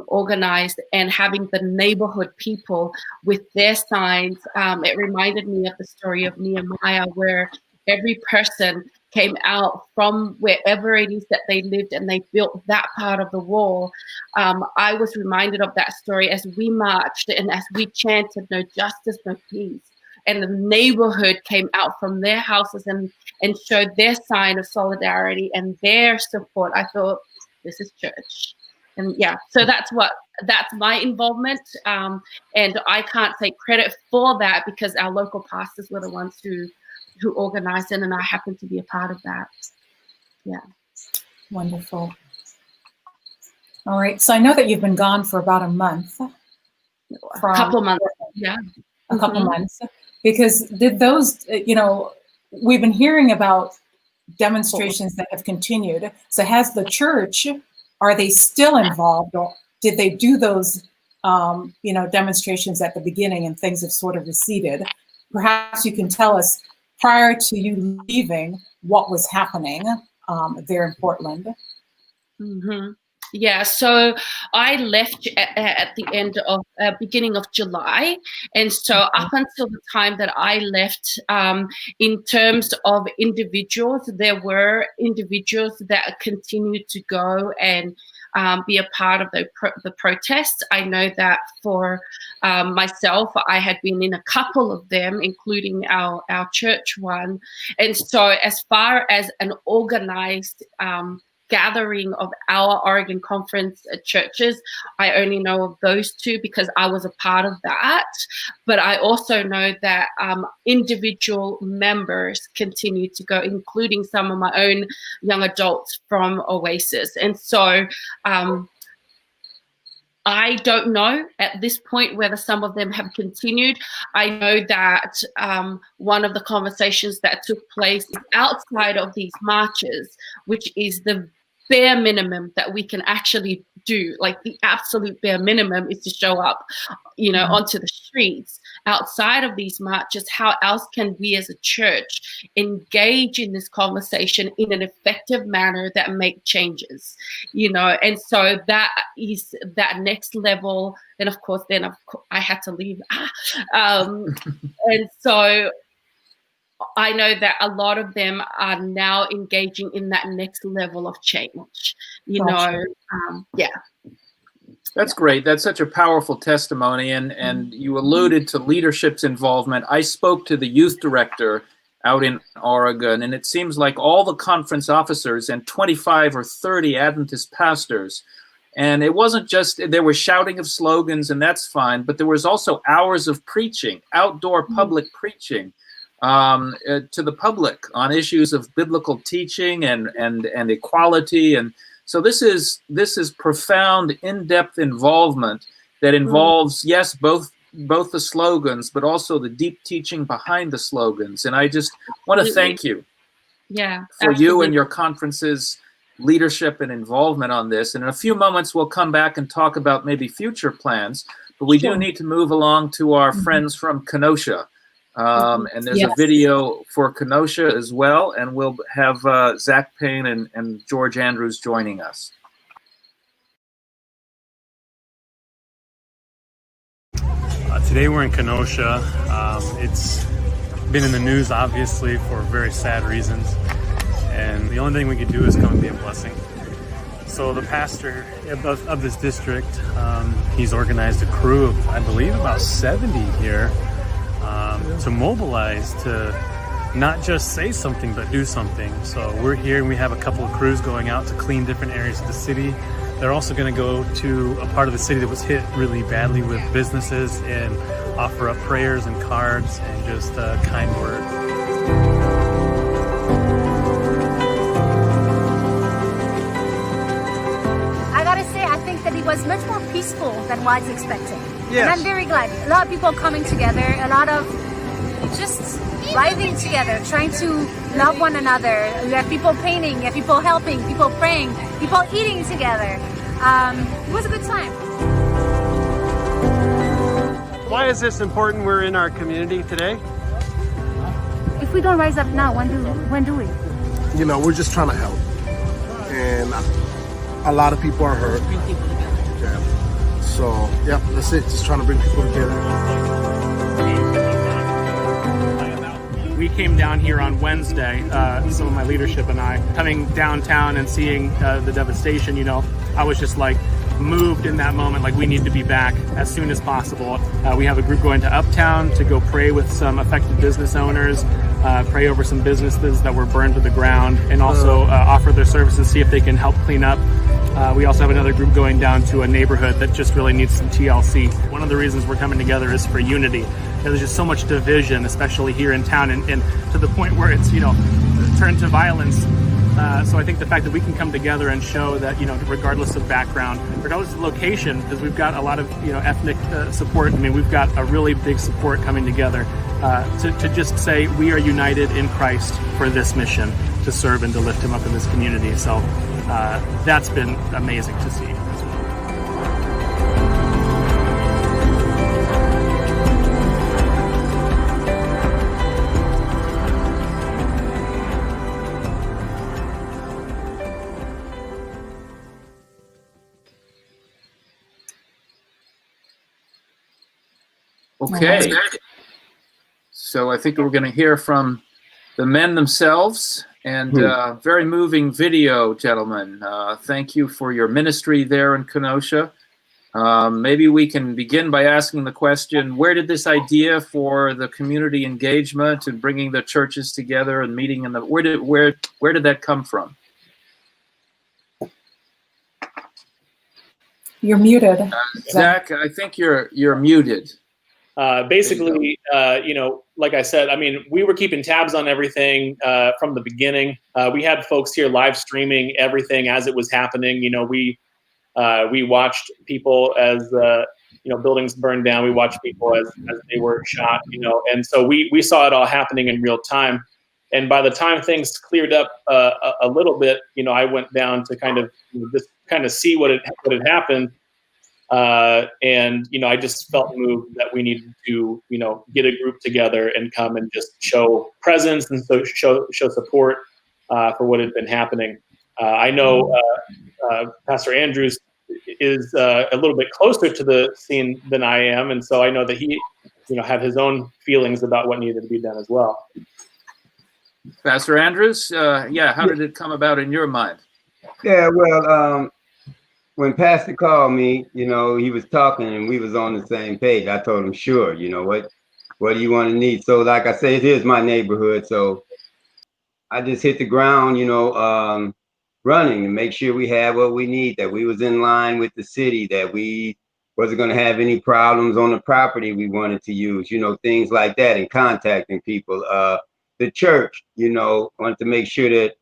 organized, and having the neighborhood people with their signs, it reminded me of the story of Nehemiah, where every person came out from wherever it is that they lived, and they built that part of the wall. I was reminded of that story as we marched and as we chanted, no justice, no peace. And the neighborhood came out from their houses and showed their sign of solidarity and their support. I thought, this is church. And yeah, so that's my involvement. And I can't take credit for that because our local pastors were the ones who organized it, and I happen to be a part of that. Yeah. Wonderful. All right. So I know that you've been gone for about a month. A couple of months. Yeah. A couple of months. Because did those, we've been hearing about demonstrations that have continued. So has the church, are they still involved, or did they do those, demonstrations at the beginning and things have sort of receded? Perhaps you can tell us, prior to you leaving, what was happening there in Portland. Mm-hmm. Yeah, so I left at the end of beginning of July, and so up until the time that I left, in terms of individuals, there were individuals that continued to go and be a part of the protests. I know that for myself, I had been in a couple of them, including our church one, and so as far as an organized gathering of our Oregon Conference churches, I only know of those two because I was a part of that. But I also know that individual members continue to go, including some of my own young adults from Oasis. And so I don't know at this point whether some of them have continued. I know that one of the conversations that took place outside of these marches, which is the bare minimum that we can actually do, like the absolute bare minimum is to show up, onto the streets. Outside of these marches, how else can we as a church engage in this conversation in an effective manner that make changes, and so that is that next level. And of course, I had to leave. And so I know that a lot of them are now engaging in that next level of change, Gotcha. Yeah. That's great. That's such a powerful testimony. And you alluded to leadership's involvement. I spoke to the youth director out in Oregon, and it seems like all the conference officers and 25 or 30 Adventist pastors. And it wasn't just, there was shouting of slogans, and that's fine, but there was also hours of preaching, outdoor public preaching. To the public on issues of biblical teaching and equality, and so this is profound, in-depth involvement that involves both the slogans, but also the deep teaching behind the slogans. And I just want to thank you, for you and your conference's leadership and involvement on this. And in a few moments, we'll come back and talk about maybe future plans, but we do need to move along to our friends from Kenosha. And there's a video for Kenosha as well, and we'll have Zach Payne and George Andrews joining us. Today we're in Kenosha. It's been in the news, obviously, for very sad reasons, and the only thing we can do is come and be a blessing. So the pastor of this district, he's organized a crew of, I believe, about 70 here. To mobilize, to not just say something, but do something. So we're here and we have a couple of crews going out to clean different areas of the city. They're also going to go to a part of the city that was hit really badly with businesses and offer up prayers and cards and just kind words. I gotta say, I think that it was much more peaceful than what I was expecting. Yes. And I'm very glad. A lot of people coming together, a lot of just riding together, trying to love one another. You have people painting, you have people helping, people praying, people eating together. It was a good time. Why is this important? We're in our community today. If we don't rise up now, when do we? We're just trying to help. And a lot of people are hurt. So, that's it. Just trying to bring people together. We came down here on Wednesday, some of my leadership and I, coming downtown and seeing the devastation, I was just like moved in that moment, like we need to be back as soon as possible. We have a group going to Uptown to go pray with some affected business owners, pray over some businesses that were burned to the ground, and also offer their services, see if they can help clean up We also have another group going down to a neighborhood that just really needs some TLC. One of the reasons we're coming together is for unity. There's just so much division, especially here in town, and to the point where it's, turned to violence. So I think the fact that we can come together and show that, regardless of background, regardless of location, because we've got a lot of, ethnic support. I mean, we've got a really big support coming together to just say we are united in Christ for this mission, to serve and to lift him up in this community. So that's been amazing to see. Okay, so I think we're going to hear from the men themselves, and very moving video, gentlemen. Thank you for your ministry there in Kenosha. Maybe we can begin by asking the question, where did this idea for the community engagement and bringing the churches together and meeting in the, where did that come from? You're muted. Zach, I think you're muted. Basically, like I said, I mean, we were keeping tabs on everything from the beginning. We had folks here live streaming everything as it was happening. We watched people as buildings burned down. We watched people as they were shot. And so we saw it all happening in real time. And by the time things cleared up a little bit, I went down to kind of see what had happened. And I just felt moved that we needed to, get a group together and come and just show presence and so show support for what had been happening. I know Pastor Andrews is a little bit closer to the scene than I am, and so I know that he, had his own feelings about what needed to be done as well. Pastor Andrews, how did it come about in your mind? Yeah, well, when Pastor called me, he was talking and we was on the same page. I told him, sure, what do you want to need? So like I said, it is my neighborhood. So I just hit the ground, running to make sure we had what we need, that we was in line with the city, that we wasn't going to have any problems on the property we wanted to use, things like that, and contacting people. The church, wanted to make sure that,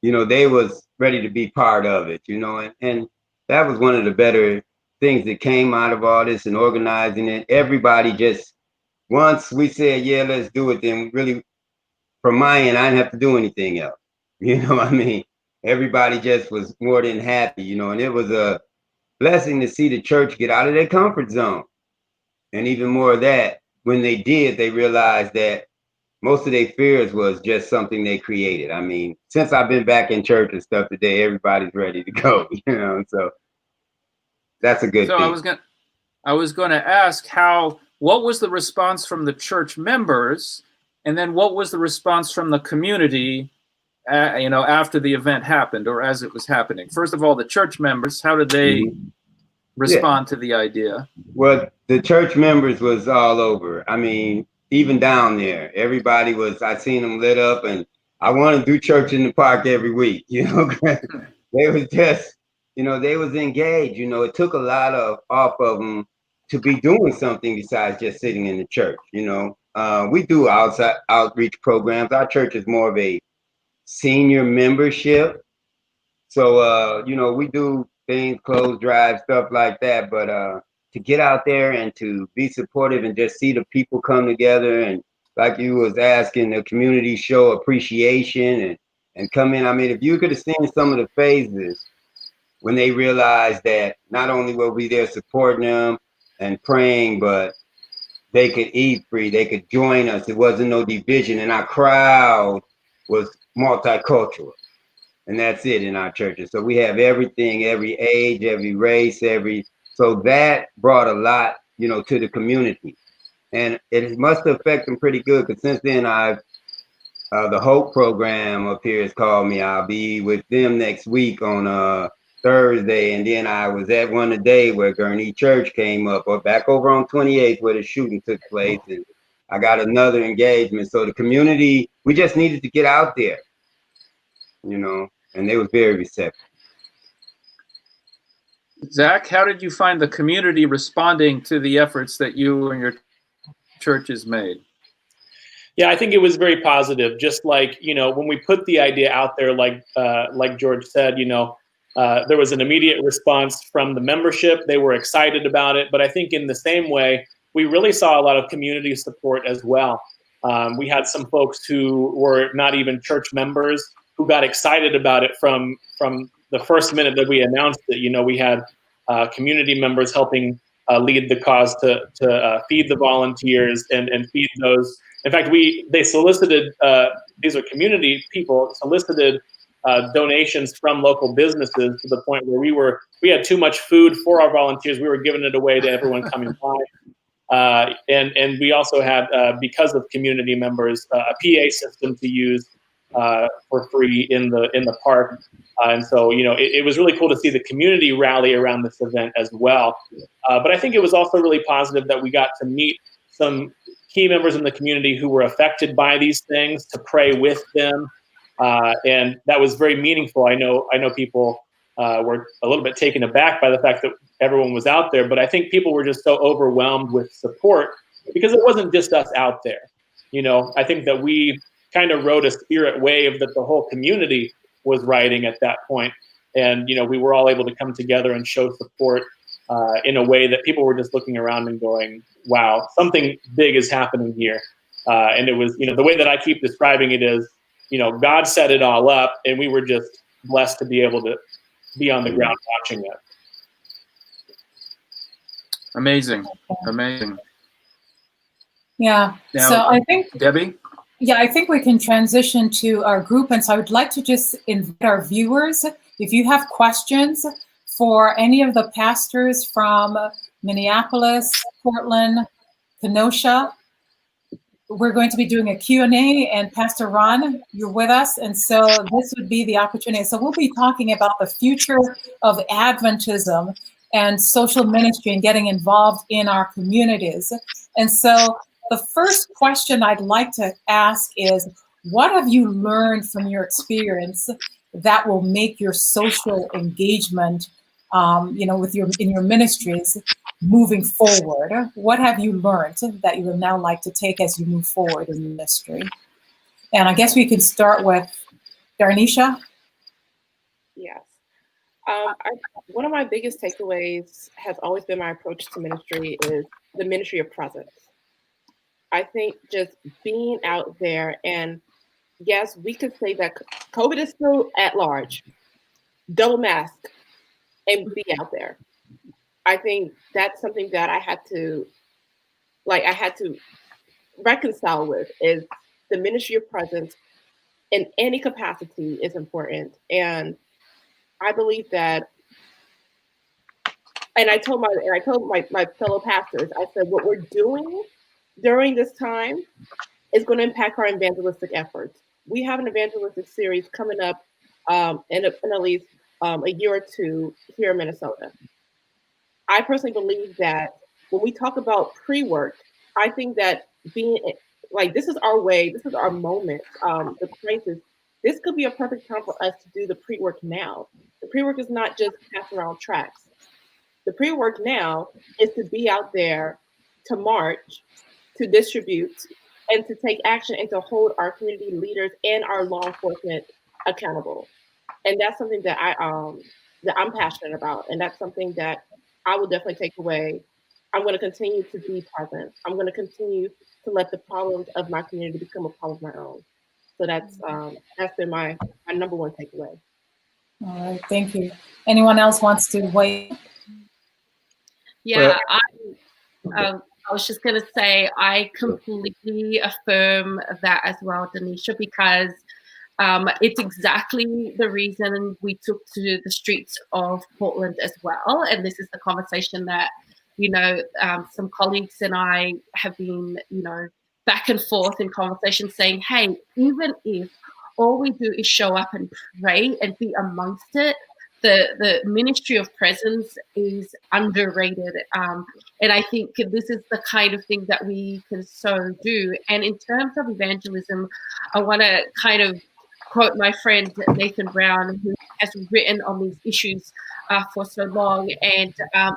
they was ready to be part of it, and that was one of the better things that came out of all this and organizing it. Everybody just, once we said, yeah, let's do it, then really, from my end, I didn't have to do anything else. Everybody just was more than happy, and it was a blessing to see the church get out of their comfort zone. And even more of that, when they did, they realized that most of their fears was just something they created. I mean, since I've been back in church and stuff today, everybody's ready to go, so that's a good thing. I was going to ask what was the response from the church members, and then what was the response from the community, after the event happened or as it was happening? First of all, the church members, how did they respond to the idea? Well, the church members was all over. I mean, even down there, everybody was, I seen them lit up, and I want to do church in the park every week, They was just, they was engaged, it took a lot off of them to be doing something besides just sitting in the church, We do outside outreach programs. Our church is more of a senior membership. So, we do things, clothes drive, stuff like that, but to get out there and to be supportive and just see the people come together, and like you was asking, the community show appreciation and come in. I mean, if you could have seen some of the phases when they realized that not only were we there supporting them and praying, but they could eat free, they could join us. There wasn't no division, and our crowd was multicultural. And that's it in our churches. So we have everything, every age, every race, so that brought a lot, to the community. And it must affect them pretty good, because since then the Hope program up here has called me. I'll be with them next week on Thursday. And then I was at one today where Gurnee Church came up, or back over on 28th where the shooting took place. And I got another engagement. So the community, we just needed to get out there, and they was very receptive. Zach, how did you find the community responding to the efforts that you and your church has made? Yeah, I think it was very positive. Just like, when we put the idea out there, like George said, there was an immediate response from the membership. They were excited about it. But I think in the same way, we really saw a lot of community support as well. We had some folks who were not even church members who got excited about it from the first minute that we announced it. We had community members helping lead the cause to feed the volunteers and feed those. In fact, they solicited, these are community people, solicited donations from local businesses to the point where we had too much food for our volunteers. We were giving it away to everyone coming by. And we also had, because of community members, a PA system to use for free in the park. And so, it was really cool to see the community rally around this event as well. But I think it was also really positive that we got to meet some key members in the community who were affected by these things, to pray with them. And that was very meaningful. I know people were a little bit taken aback by the fact that everyone was out there, but I think people were just so overwhelmed with support because it wasn't just us out there. I think that we kind of rode a spirit wave that the whole community was riding at that point. And, we were all able to come together and show support in a way that people were just looking around and going, wow, something big is happening here. And it was, the way that I keep describing it is, God set it all up and we were just blessed to be able to be on the ground watching it. Amazing. Amazing. Yeah. Now, so I think, Debbie? Yeah, I think we can transition to our group. And so I would like to just invite our viewers, if you have questions for any of the pastors from Minneapolis, Portland, Kenosha, we're going to be doing a Q&A, and Pastor Ron, you're with us. And so this would be the opportunity. So we'll be talking about the future of Adventism and social ministry and getting involved in our communities. And so the first question I'd like to ask is, what have you learned from your experience that will make your social engagement, in your ministries moving forward? What have you learned that you would now like to take as you move forward in ministry? And I guess we can start with Darnisha. Yes. One of my biggest takeaways has always been my approach to ministry is the ministry of presence. I think just being out there, and yes, we could say that COVID is still at large, double mask and be out there. I think that's something that I had to reconcile with, is the ministry of presence in any capacity is important. And I believe that, and I told my fellow pastors, I said, what we're doing during this time is going to impact our evangelistic efforts. We have an evangelistic series coming up in at least a year or two here in Minnesota. I personally believe that when we talk about pre-work, I think that being like, this is our way, this is our moment, the crisis, this could be a perfect time for us to do the pre-work now. The pre-work is not just pass around tracks. The pre-work now is to be out there, to march, to distribute, and to take action, and to hold our community leaders and our law enforcement accountable. And that's something that I'm passionate about, and that's something that I will definitely take away. I'm going to continue to be present. I'm going to continue to let the problems of my community become a problem of my own. So that's been my number one takeaway. All right, thank you. Anyone else wants to weigh in? Yeah, I was just going to say, I completely affirm that as well, Danisha, because it's exactly the reason we took to the streets of Portland as well. And this is the conversation that, some colleagues and I have been, back and forth in conversation saying, hey, even if all we do is show up and pray and be amongst it, the ministry of presence is underrated. And I think this is the kind of thing that we can so do. And in terms of evangelism, I want to kind of quote my friend Nathan Brown, who has written on these issues for so long. And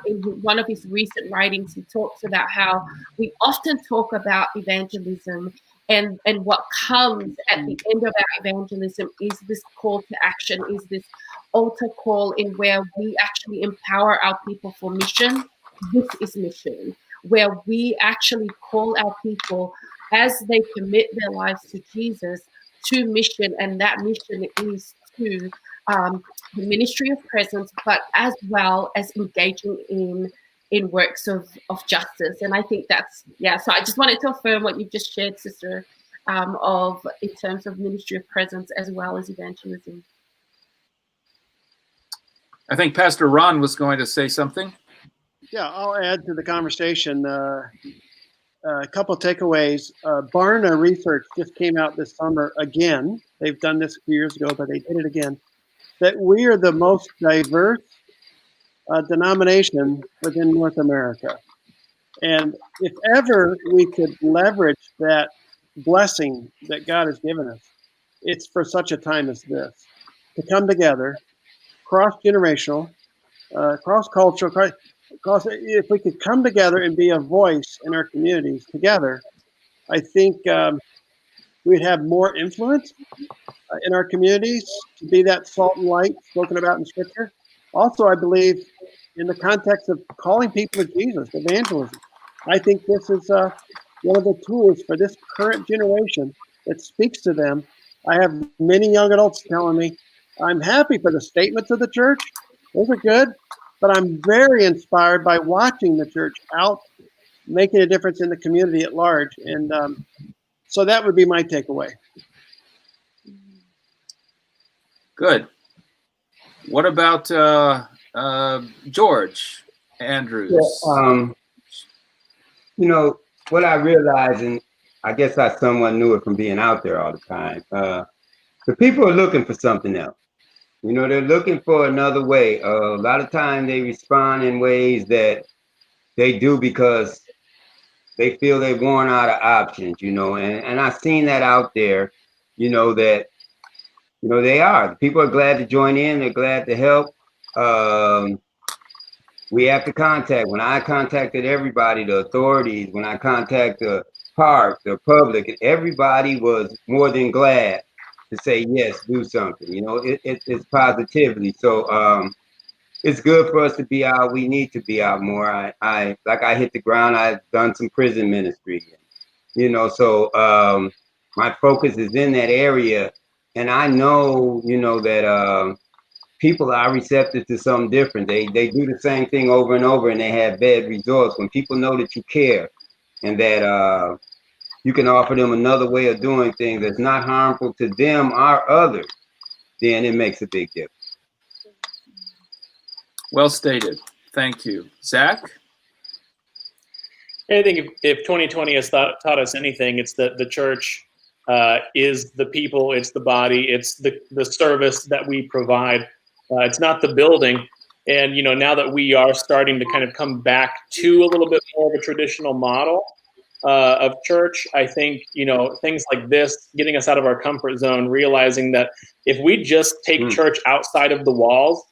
in one of his recent writings, he talks about how we often talk about evangelism, and what comes at the end of our evangelism is this call to action, is this altar call in where we actually empower our people for mission. This is mission, where we actually call our people as they commit their lives to Jesus to mission, and that mission is to the ministry of presence, but as well as engaging in works of justice. And I think that's, so I just wanted to affirm what you've just shared, sister, of in terms of ministry of presence as well as evangelism. I think Pastor Ron was going to say something. Yeah, I'll add to the conversation a couple of takeaways. Barna research just came out this summer again. They've done this a few years ago, but they did it again. That we are the most diverse denomination within North America. And if ever we could leverage that blessing that God has given us, it's for such a time as this, to come together, cross-generational, cross-cultural, if we could come together and be a voice in our communities together, I think we'd have more influence in our communities to be that salt and light spoken about in Scripture. Also, I believe in the context of calling people to Jesus, evangelism, I think this is one of the tools for this current generation that speaks to them. I have many young adults telling me, I'm happy for the statements of the church. Those are good. But I'm very inspired by watching the church out making a difference in the community at large. And so that would be my takeaway. Good. What about George Andrews? You know, what I realized, and I guess I somewhat knew it from being out there all the time, the people are looking for something else. You know, they're looking for another way. A lot of times they respond in ways that they do because they feel they've worn out of options, you know, and I've seen that out there, you know, that, you know, they are. People are glad to join in. They're glad to help. We have to contact. When I contacted everybody, the authorities, when I contacted the park, the public, everybody was more than glad to say, yes, do something. You know, it's positively. So it's good for us to be out. We need to be out more. I hit the ground. I've done some prison ministry, you know, so my focus is in that area. And I know, you know, that people are receptive to something different. They do the same thing over and over and they have bad results. When people know that you care and that you can offer them another way of doing things that's not harmful to them or others, then it makes a big difference. Well stated. Thank you. Zach? I think if 2020 has taught us anything, it's that the church is the people, it's the body, it's the service that we provide. It's not the building. And, you know, now that we are starting to kind of come back to a little bit more of a traditional model of church, I think, you know, things like this, getting us out of our comfort zone, realizing that if we just take church outside of the walls,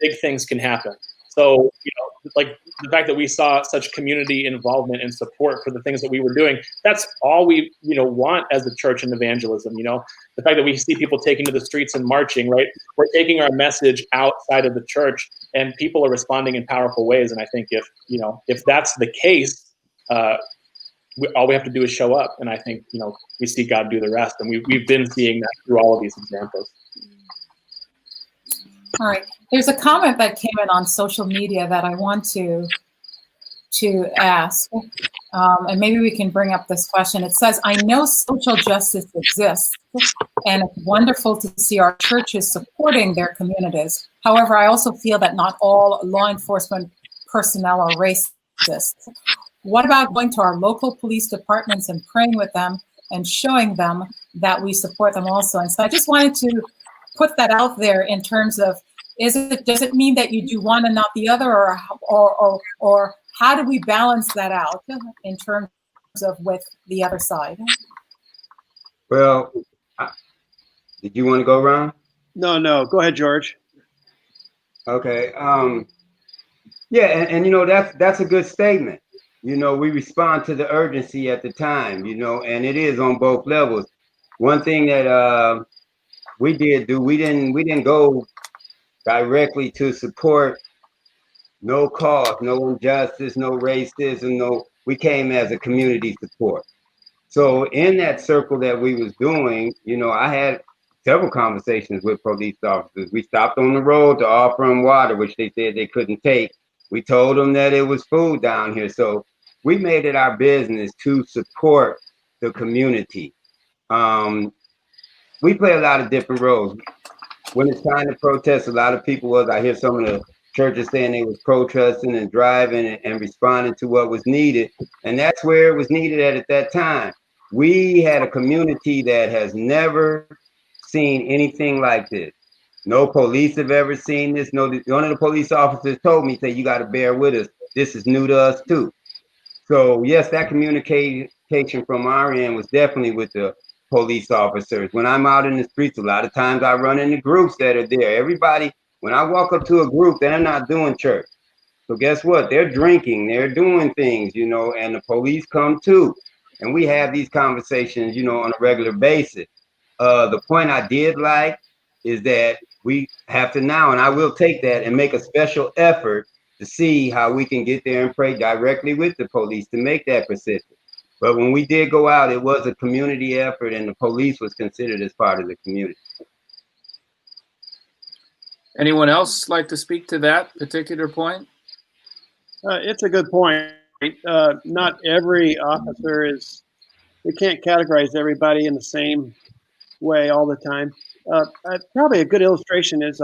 big things can happen. So, you know, like the fact that we saw such community involvement and support for the things that we were doing, that's all we, you know, want as a church in evangelism. You know, the fact that we see people taking to the streets and marching, right? We're taking our message outside of the church and people are responding in powerful ways. And I think if, you know, if that's the case, all we have to do is show up. And I think, you know, we see God do the rest. And we've been seeing that through all of these examples. All right. There's a comment that came in on social media that I want to ask, and maybe we can bring up this question. It says, I know social justice exists, and it's wonderful to see our churches supporting their communities. However, I also feel that not all law enforcement personnel are racist. What about going to our local police departments and praying with them and showing them that we support them also? And so I just wanted to put that out there in terms of, does it mean that you do one and not the other, or how do we balance that out in terms of with the other side? Well, Did you want to go, Ron? No. Go ahead, George. Okay. Yeah, and you know, that's a good statement. You know, we respond to the urgency at the time, you know, and it is on both levels. One thing that we didn't go directly to support no cause, no injustice, no racism, we came as a community support. So in that circle that we was doing, you know, I had several conversations with police officers. We stopped on the road to offer them water, which they said they couldn't take. We told them that it was food down here. So we made it our business to support the community. We play a lot of different roles. When it's time to protest, a lot of people I hear some of the churches saying they was protesting and driving and responding to what was needed. And that's where it was needed at that time. We had a community that has never seen anything like this. No police have ever seen this. One of the police officers told me, say, you got to bear with us. This is new to us too. So yes, that communication from our end was definitely with the police officers. When I'm out in the streets, a lot of times I run into groups that are there. Everybody, when I walk up to a group, they're not doing church. So guess what? They're drinking, they're doing things, you know, and the police come too. And we have these conversations, you know, on a regular basis. The point I did like is that we have to now, and I will take that and make a special effort to see how we can get there and pray directly with the police to make that persistent. But when we did go out, it was a community effort, and the police was considered as part of the community. Anyone else like to speak to that particular point? It's a good point. Not every officer is, we can't categorize everybody in the same way all the time. Probably a good illustration is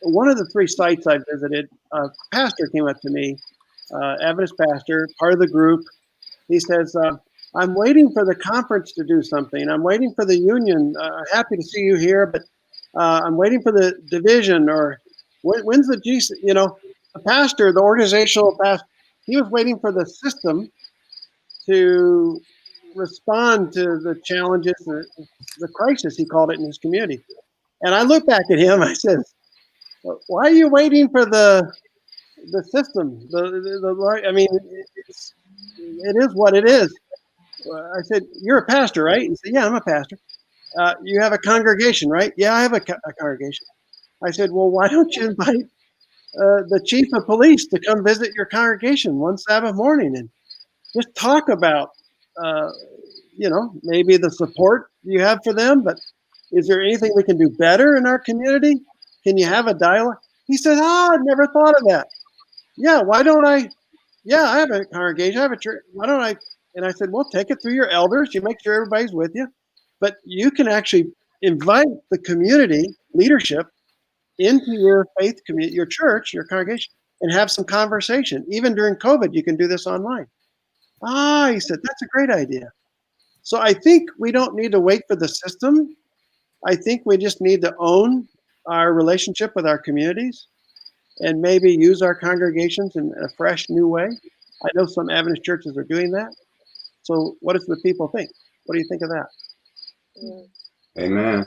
one of the 3 sites I visited, a pastor came up to me, Adventist pastor, part of the group. He says, I'm waiting for the conference to do something. I'm waiting for the union. Happy to see you here, but I'm waiting for the division, or when's the Jesus, you know, the pastor, the organizational pastor, he was waiting for the system to respond to the challenges, the crisis, he called it in his community. And I looked back at him, I said, why are you waiting for the system? I mean, it is what it is. I said, you're a pastor, right? He said, yeah, I'm a pastor. You have a congregation, right? Yeah, I have a congregation. I said, well, why don't you invite the chief of police to come visit your congregation one Sabbath morning and just talk about, you know, maybe the support you have for them, but is there anything we can do better in our community? Can you have a dialogue? He said, I never thought of that. Yeah, why don't I? Yeah, I have a congregation, I have a church. Why don't I? And I said, well, take it through your elders. You make sure everybody's with you. But you can actually invite the community leadership into your faith community, your church, your congregation, and have some conversation. Even during COVID, you can do this online. He said, that's a great idea. So I think we don't need to wait for the system. I think we just need to own our relationship with our communities and maybe use our congregations in a fresh, new way. I know some Adventist churches are doing that. So what does the people think? What do you think of that? Amen.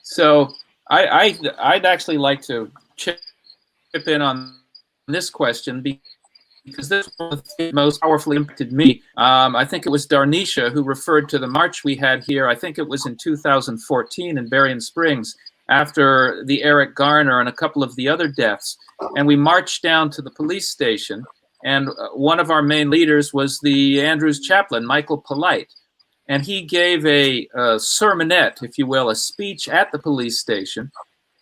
So I'd actually like to chip in on this question because this one most powerfully impacted me. I think it was Darnisha who referred to the march we had here. I think it was in 2014 in Berrien Springs after the Eric Garner and a couple of the other deaths. And we marched down to the police station. And one of our main leaders was the Andrews chaplain, Michael Polite. And he gave a sermonette, if you will, a speech at the police station.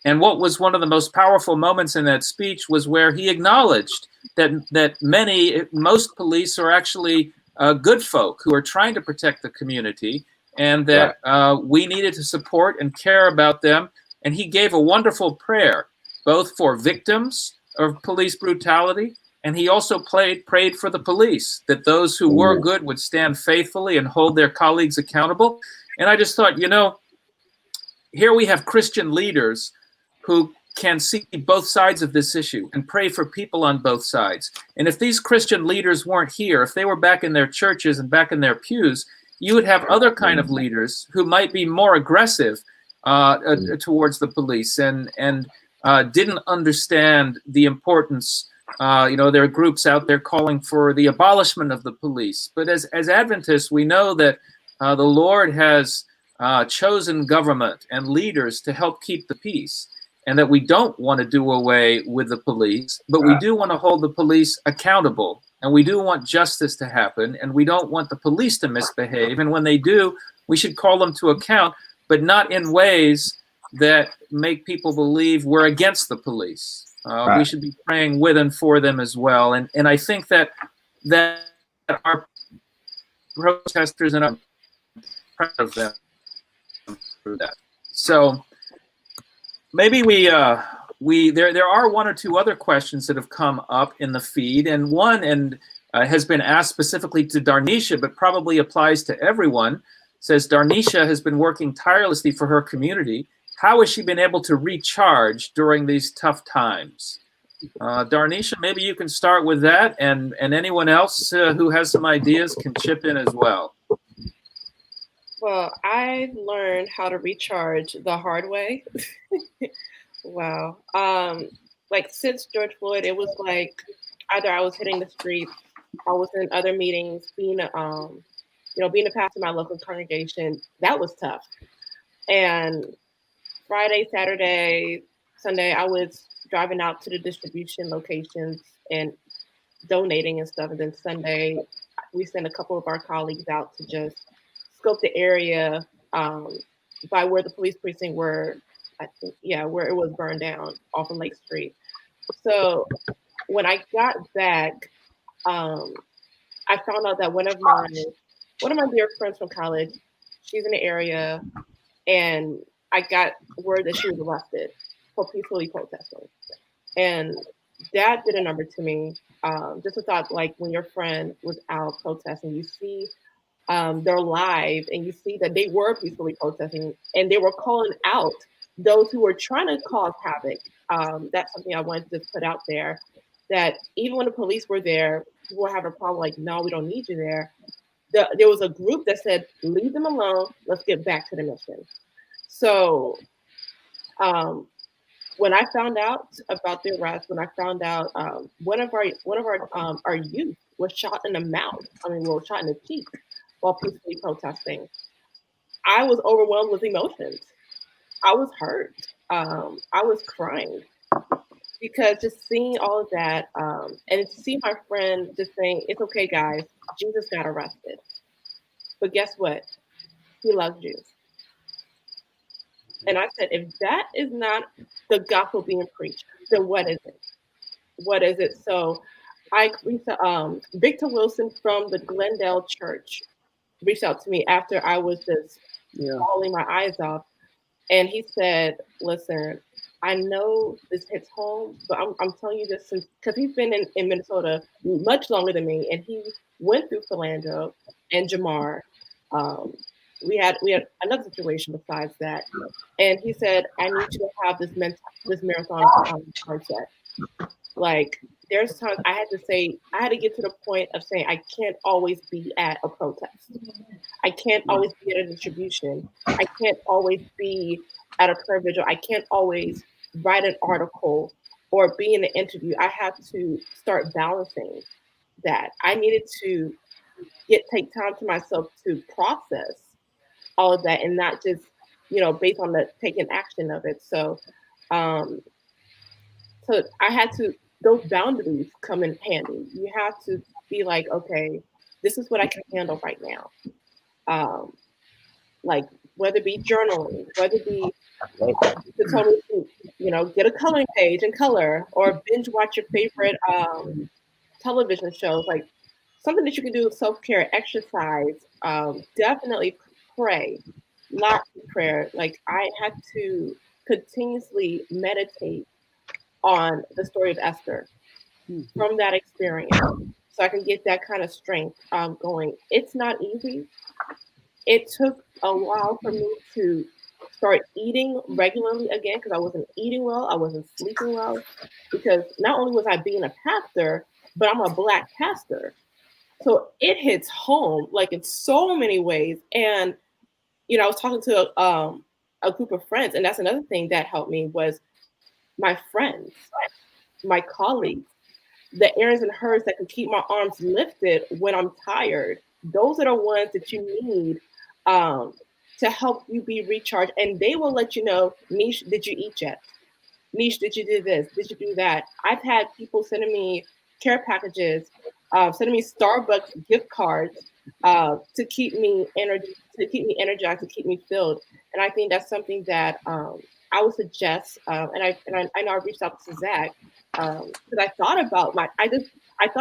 And what was one of the most powerful moments in that speech was where he acknowledged that most police are actually good folk who are trying to protect the community, and that we needed to support and care about them. And he gave a wonderful prayer, both for victims of police brutality, and he also prayed for the police, that those who were good would stand faithfully and hold their colleagues accountable. And I just thought, you know, here we have Christian leaders who can see both sides of this issue and pray for people on both sides. And if these Christian leaders weren't here, if they were back in their churches and back in their pews, you would have other kind of leaders who might be more aggressive towards the police and didn't understand the importance. There are groups out there calling for the abolishment of the police. But as Adventists, we know that the Lord has chosen government and leaders to help keep the peace, and that we don't want to do away with the police, but we do want to hold the police accountable, and we do want justice to happen, and we don't want the police to misbehave. And when they do, we should call them to account, but not in ways that make people believe we're against the police. We should be praying with and for them as well. And I think that our protesters, and I'm proud of them for that. So maybe there are one or two other questions that have come up in the feed, and one has been asked specifically to Darnisha, but probably applies to everyone. Says Darnisha has been working tirelessly for her community. How has she been able to recharge during these tough times? Darnisha, maybe you can start with that, and anyone else who has some ideas can chip in as well. Well, I learned how to recharge the hard way. Wow. Like since George Floyd, it was like either I was hitting the streets, I was in other meetings, being a pastor in my local congregation. That was tough. And Friday, Saturday, Sunday, I was driving out to the distribution locations and donating and stuff. And then Sunday, we sent a couple of our colleagues out to just scope the area by where the police precinct were, I think, where it was burned down off of Lake Street. So when I got back, I found out that one of my dear friends from college, she's in the area, and I got word that she was arrested for peacefully protesting. And that did a number to me. Just a thought, like when your friend was out protesting, you see they're live and you see that they were peacefully protesting and they were calling out those who were trying to cause havoc. That's something I wanted to just put out there, that even when the police were there, people were having a problem like, no, we don't need you there. There was a group that said, leave them alone, let's get back to the mission. So when I found out about the arrest, when I found out one of our youth was shot in the mouth, shot in the cheek while peacefully protesting, I was overwhelmed with emotions. I was hurt. I was crying because just seeing all of that and to see my friend just saying, it's okay, guys, Jesus got arrested. But guess what? He loves you. And I said, if that is not the gospel being preached, then what is it? What is it? So I reached out, Victor Wilson from the Glendale Church reached out to me after I was just bawling my eyes off. And he said, listen, I know this hits home, but I'm telling you this because he's been in Minnesota much longer than me. And he went through Philandro and Jamar. We had another situation besides that, and he said, "I need you to have this marathon mindset." Like, there's times I had to get to the point of saying, I can't always be at a protest. I can't always be at a distribution. I can't always be at a prayer vigil. I can't always write an article or be in an interview. I have to start balancing that. I needed to take time to myself to process all of that and not just, based on the taking action of it. So, so I had to, those boundaries come in handy. You have to be like, okay, this is what I can handle right now. Like whether it be journaling, whether it be to tell me to, get a coloring page and color, or binge watch your favorite television shows, like something that you can do with self-care, exercise, definitely pray, lots of prayer. Like I had to continuously meditate on the story of Esther from that experience, so I can get that kind of strength going. It's not easy. It took a while for me to start eating regularly again, because I wasn't eating well, I wasn't sleeping well, because not only was I being a pastor, but I'm a Black pastor. So it hits home like in so many ways. And I was talking to a group of friends, and that's another thing that helped me was my friends, my colleagues, the Aarons and Hers that can keep my arms lifted when I'm tired. Those are the ones that you need to help you be recharged. And they will let you know, Niche, did you eat yet? Niche, did you do this? Did you do that? I've had people sending me care packages, sending me Starbucks gift cards to keep me energized, to keep me filled. And I think that's something that I would suggest. And I know I reached out to Zach because I thought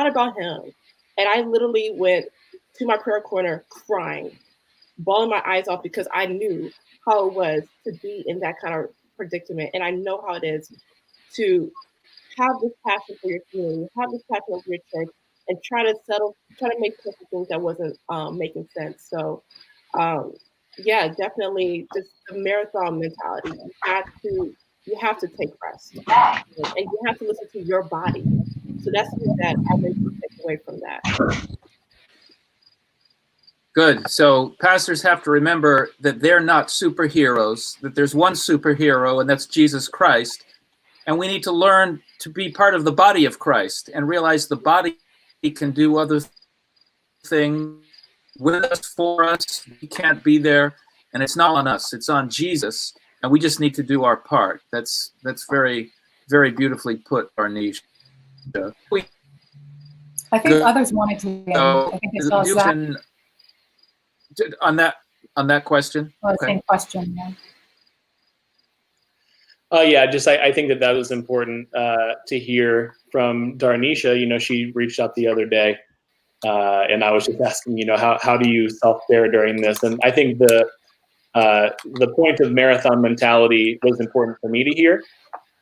about him, and I literally went to my prayer corner crying, bawling my eyes off because I knew how it was to be in that kind of predicament, and I know how it is to have this passion for your community, have this passion for your church, and try to make sense of things that wasn't making sense. So, yeah, definitely, just the marathon mentality. You have to take rest, and you have to listen to your body. So that's something that I think you take away from that. Good. So pastors have to remember that they're not superheroes, that there's one superhero, and that's Jesus Christ. And we need to learn to be part of the body of Christ and realize the body can do other things with us, for us. We can't be there, and it's not on us. It's on Jesus, and we just need to do our part. That's very, very beautifully put, Arnisha. I think others wanted to. I think they saw Zach. On that question. Same question. Yeah. I think that was important to hear from Darnisha. She reached out the other day, and I was just asking, how do you self-care during this? And I think the point of marathon mentality was important for me to hear.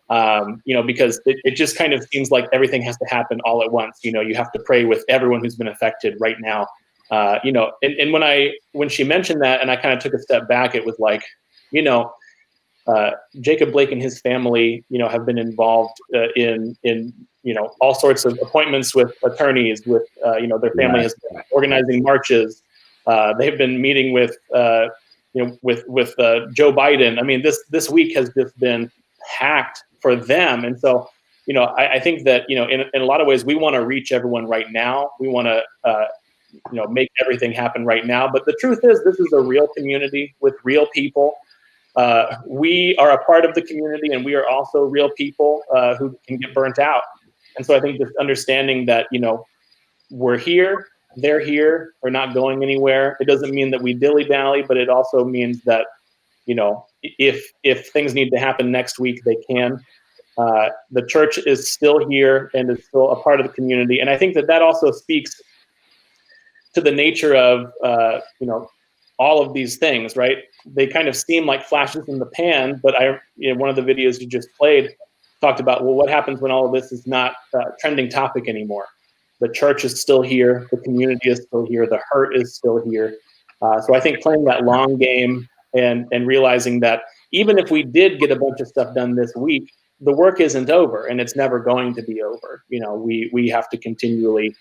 Because it just kind of seems like everything has to happen all at once. You have to pray with everyone who's been affected right now. And when she mentioned that, and I kind of took a step back, it was like, Jacob Blake and his family, have been involved in all sorts of appointments with attorneys, with their family has been organizing marches. They've been meeting with with Joe Biden. I mean, this week has just been packed for them, and so I think that in a lot of ways we want to reach everyone right now. We want to make everything happen right now. But the truth is, this is a real community with real people. We are a part of the community, and we are also real people who can get burnt out. And so I think just understanding that, we're here, they're here, we're not going anywhere. It doesn't mean that we dilly-dally, but it also means that, if things need to happen next week, they can. The church is still here and is still a part of the community. And I think that also speaks to the nature of, all of these things, right? They kind of seem like flashes in the pan, but one of the videos you just played talked about, well, what happens when all of this is not a trending topic anymore? The church is still here. The community is still here. The hurt is still here. So I think playing that long game and realizing that even if we did get a bunch of stuff done this week, the work isn't over, and it's never going to be over. We have to continually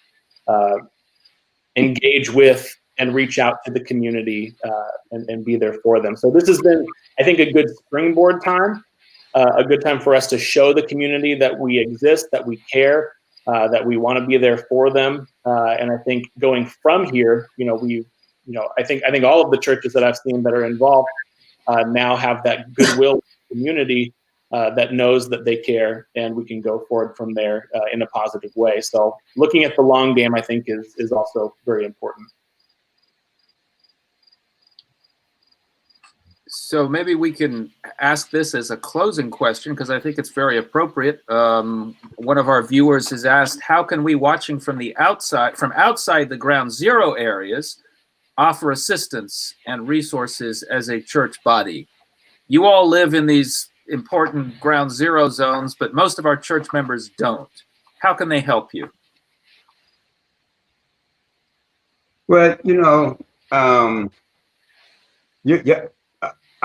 engage with and reach out to the community and be there for them. So this has been, I think, a good springboard time, a good time for us to show the community that we exist, that we care, that we want to be there for them. And I think going from here, I think all of the churches that I've seen that are involved now have that goodwill community that knows that they care, and we can go forward from there in a positive way. So looking at the long game, I think, is also very important. So maybe we can ask this as a closing question, because I think it's very appropriate. One of our viewers has asked, how can we, watching from outside the ground zero areas, offer assistance and resources as a church body? You all live in these important ground zero zones, but most of our church members don't. How can they help you? Well,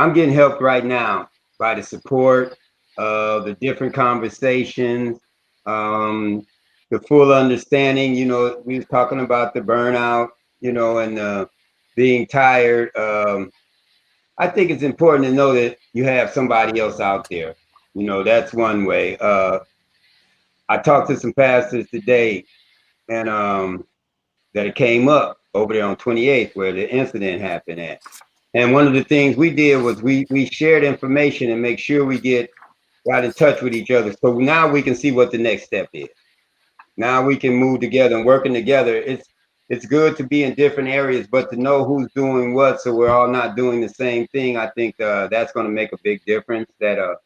I'm getting help right now by the support of the different conversations. the full understanding. You know, we was talking about the burnout, you know, and being tired. I think it's important to know that you have somebody else out there. You know, that's one way. I talked to some pastors today, and that it came up over there on 28th where the incident happened at. And one of the things we did was we shared information and make sure we got in touch with each other. So now we can see what the next step is. Now we can move together and working together. It's good to be in different areas, but to know who's doing what, so we're all not doing the same thing. I think that's going to make a big difference. That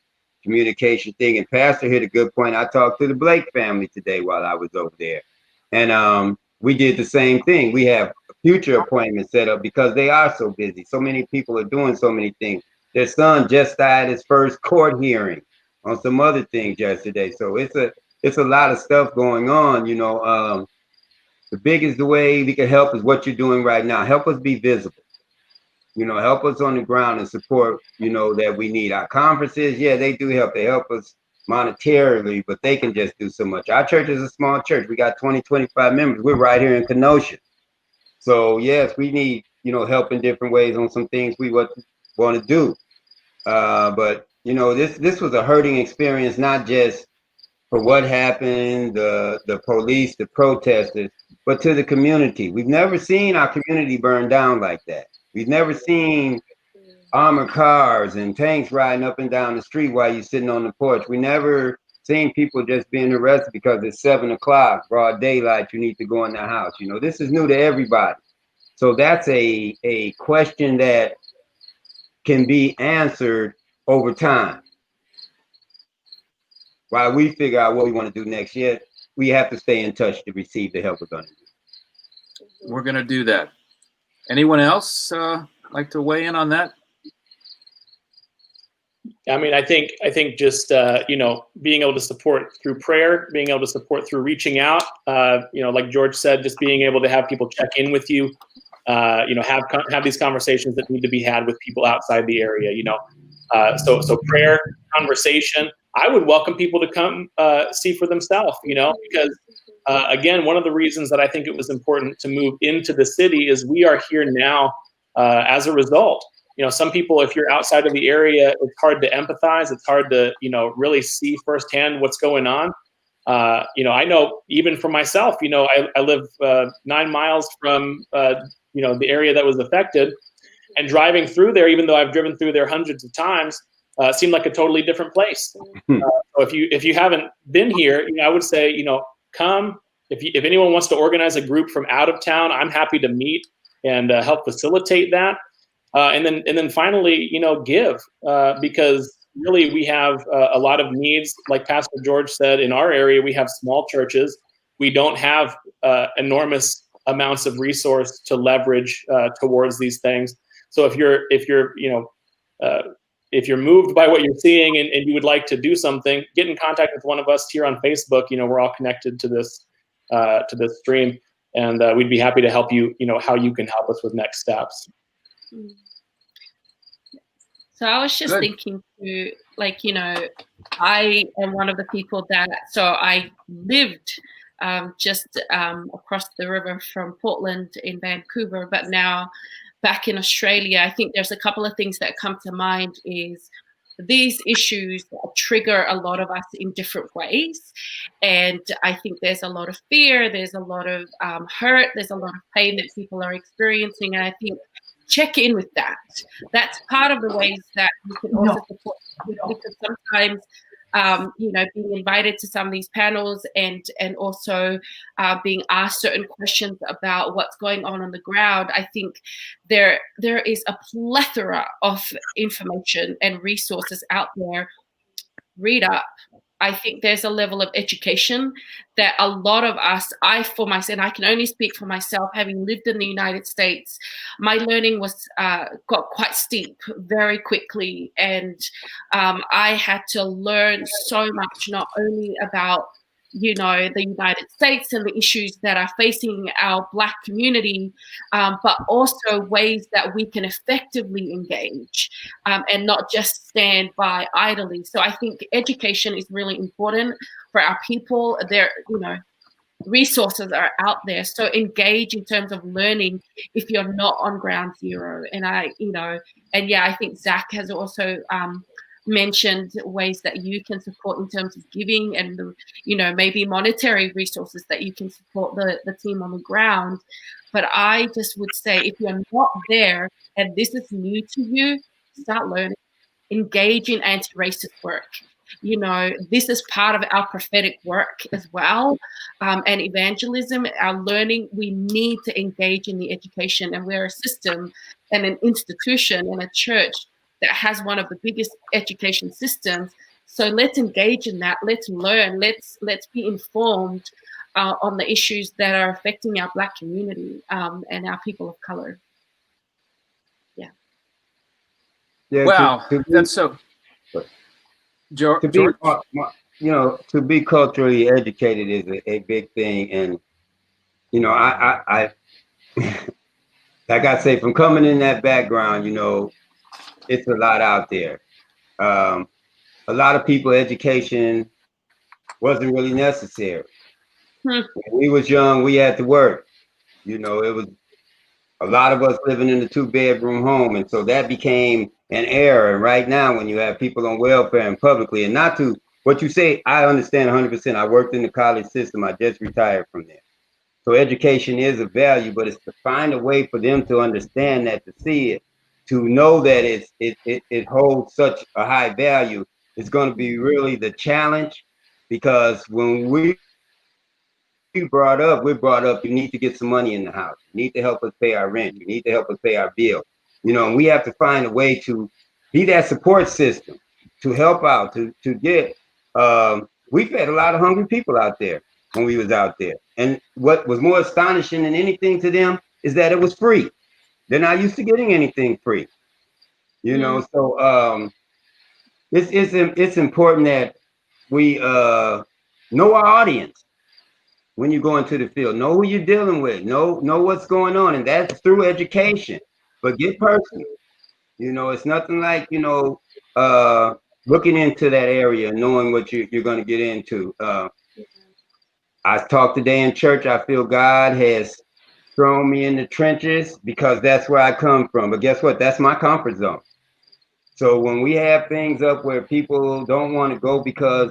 communication thing. And Pastor hit a good point. I talked to the Blake family today while I was over there, and we did the same thing. We have future appointments set up because they are so busy. So many people are doing so many things. Their son just started his first court hearing on some other things yesterday. So it's a lot of stuff going on, you know. The biggest way we can help is what you're doing right now. Help us be visible, you know, help us on the ground and support, you know, that we need. Our conferences, yeah, they do help. They help us monetarily, but they can just do so much. Our church is a small church. We got 20, 25 members. We're right here in Kenosha. So yes, we need, you know, help in different ways on some things we want to do. But you know, this was a hurting experience, not just for what happened, the police, the protesters, but to the community. We've never seen our community burn down like that. We've never seen armored cars and tanks riding up and down the street while you're sitting on the porch. We never seen people just being arrested because it's 7 o'clock, broad daylight, you need to go in the house. You know, this is new to everybody. So that's a question that can be answered over time. While we figure out what we want to do next year, we have to stay in touch to receive the help we're going to do. We're going to do that. Anyone else like to weigh in on that? I mean, I think just you know, being able to support through prayer, being able to support through reaching out, you know, like George said, just being able to have people check in with you, you know, have these conversations that need to be had with people outside the area, you know. So prayer, conversation. I would welcome people to come see for themselves, you know, because again, one of the reasons that I think it was important to move into the city is we are here now as a result. You know, some people, if you're outside of the area, it's hard to empathize. It's hard to, you know, really see firsthand what's going on. You know, I know even for myself, you know, I live 9 miles from, you know, the area that was affected, and driving through there, even though I've driven through there hundreds of times, seemed like a totally different place. So if you haven't been here, you know, I would say, you know, come. If anyone wants to organize a group from out of town, I'm happy to meet and help facilitate that. And then finally, you know, give, because really we have a lot of needs. Like Pastor George said, in our area, we have small churches. We don't have enormous amounts of resource to leverage towards these things. So if you're you know, if you're moved by what you're seeing and you would like to do something, get in contact with one of us here on Facebook. You know, we're all connected to this stream, and we'd be happy to help you. You know, how you can help us with next steps. So I was just thinking too, like, you know, I am one of the people that, so I lived just across the river from Portland in Vancouver, but now back in Australia. I think there's a couple of things that come to mind is these issues trigger a lot of us in different ways. And I think there's a lot of fear, there's a lot of hurt, there's a lot of pain that people are experiencing. And I think check in with that. That's part of the ways that you can also support, because sometimes you know, being invited to some of these panels and also being asked certain questions about what's going on the ground, I think there is a plethora of information and resources out there. Read up. I think there's a level of education that a lot of us, for myself, and I can only speak for myself, having lived in the United States, my learning was got quite steep very quickly. And I had to learn so much, not only about, you know, the United States and the issues that are facing our Black community, but also ways that we can effectively engage and not just stand by idly. So I think education is really important for our people. There, you know, resources are out there. So engage in terms of learning if you're not on ground zero. And I think Zach has also mentioned ways that you can support in terms of giving and maybe monetary resources that you can support the team on the ground. But I just would say, if you're not there and this is new to you, start learning, engage in anti-racist work. This is part of our prophetic work as well, and evangelism, our learning. We need to engage in the education, and we're a system and an institution and a church that has one of the biggest education systems. So let's engage in that. Let's learn. Let's be informed on the issues that are affecting our Black community and our people of color. Yeah. Wow, that's so. George? To be culturally educated is a big thing, and I like I say, from coming in that background, it's a lot out there. A lot of people, education wasn't really necessary. When we was young, we had to work. It was a lot of us living in a 2-bedroom home, and so that became an error. And right now, when you have people on welfare and publicly, and not to what you say, I understand 100%. I worked in the college system. I just retired from there. So education is a value, but it's to find a way for them to understand that, to see it, to know that it holds such a high value. It's going to be really the challenge, because when we're brought up, you need to get some money in the house. You need to help us pay our rent. You need to help us pay our bill. And we have to find a way to be that support system, to help out, to get, we fed a lot of hungry people out there when we was out there. And what was more astonishing than anything to them is that it was free. They're not used to getting anything free, so it's important that we know our audience. When you go into the field, know who you're dealing with, know what's going on, and that's through education. But get personal. It's nothing like looking into that area, knowing what you're going to get into. I talked today in church. I feel God has thrown me in the trenches because that's where I come from. But guess what? That's my comfort zone. So when we have things up where people don't want to go because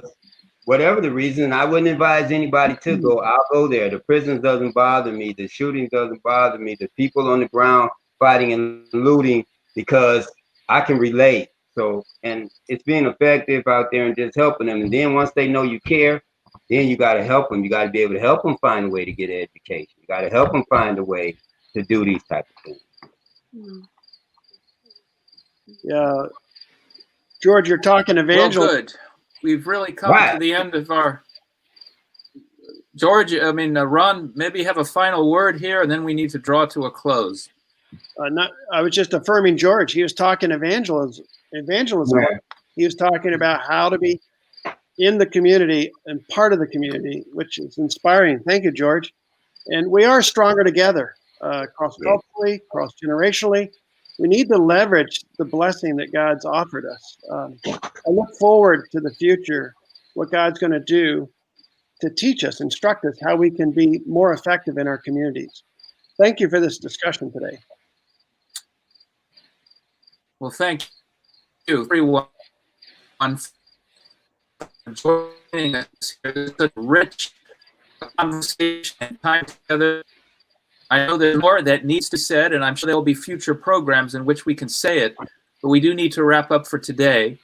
whatever the reason, I wouldn't advise anybody to go. I'll go there. The prisons doesn't bother me. The shooting doesn't bother me. The people on the ground fighting and looting, because I can relate. So, and it's being effective out there and just helping them. And then once they know you care, then you got to help them. You got to be able to help them find a way to get an education. You got to help them find a way to do these type of things. Yeah. George, you're talking evangelism. Well, good. We've really come to the end of our. George, Ron, maybe have a final word here, and then we need to draw to a close. I was just affirming George. He was talking evangelism. Right. He was talking about how to be in the community and part of the community, which is inspiring. Thank you, George. And we are stronger together, cross-culturally, cross-generationally. We need to leverage the blessing that God's offered us. I look forward to the future, what God's going to do to teach us, instruct us how we can be more effective in our communities. Thank you for this discussion today. Well, thank you, everyone, for joining us here. This is a rich conversation and time together. I know there's more that needs to be said, and I'm sure there will be future programs in which we can say it, but we do need to wrap up for today.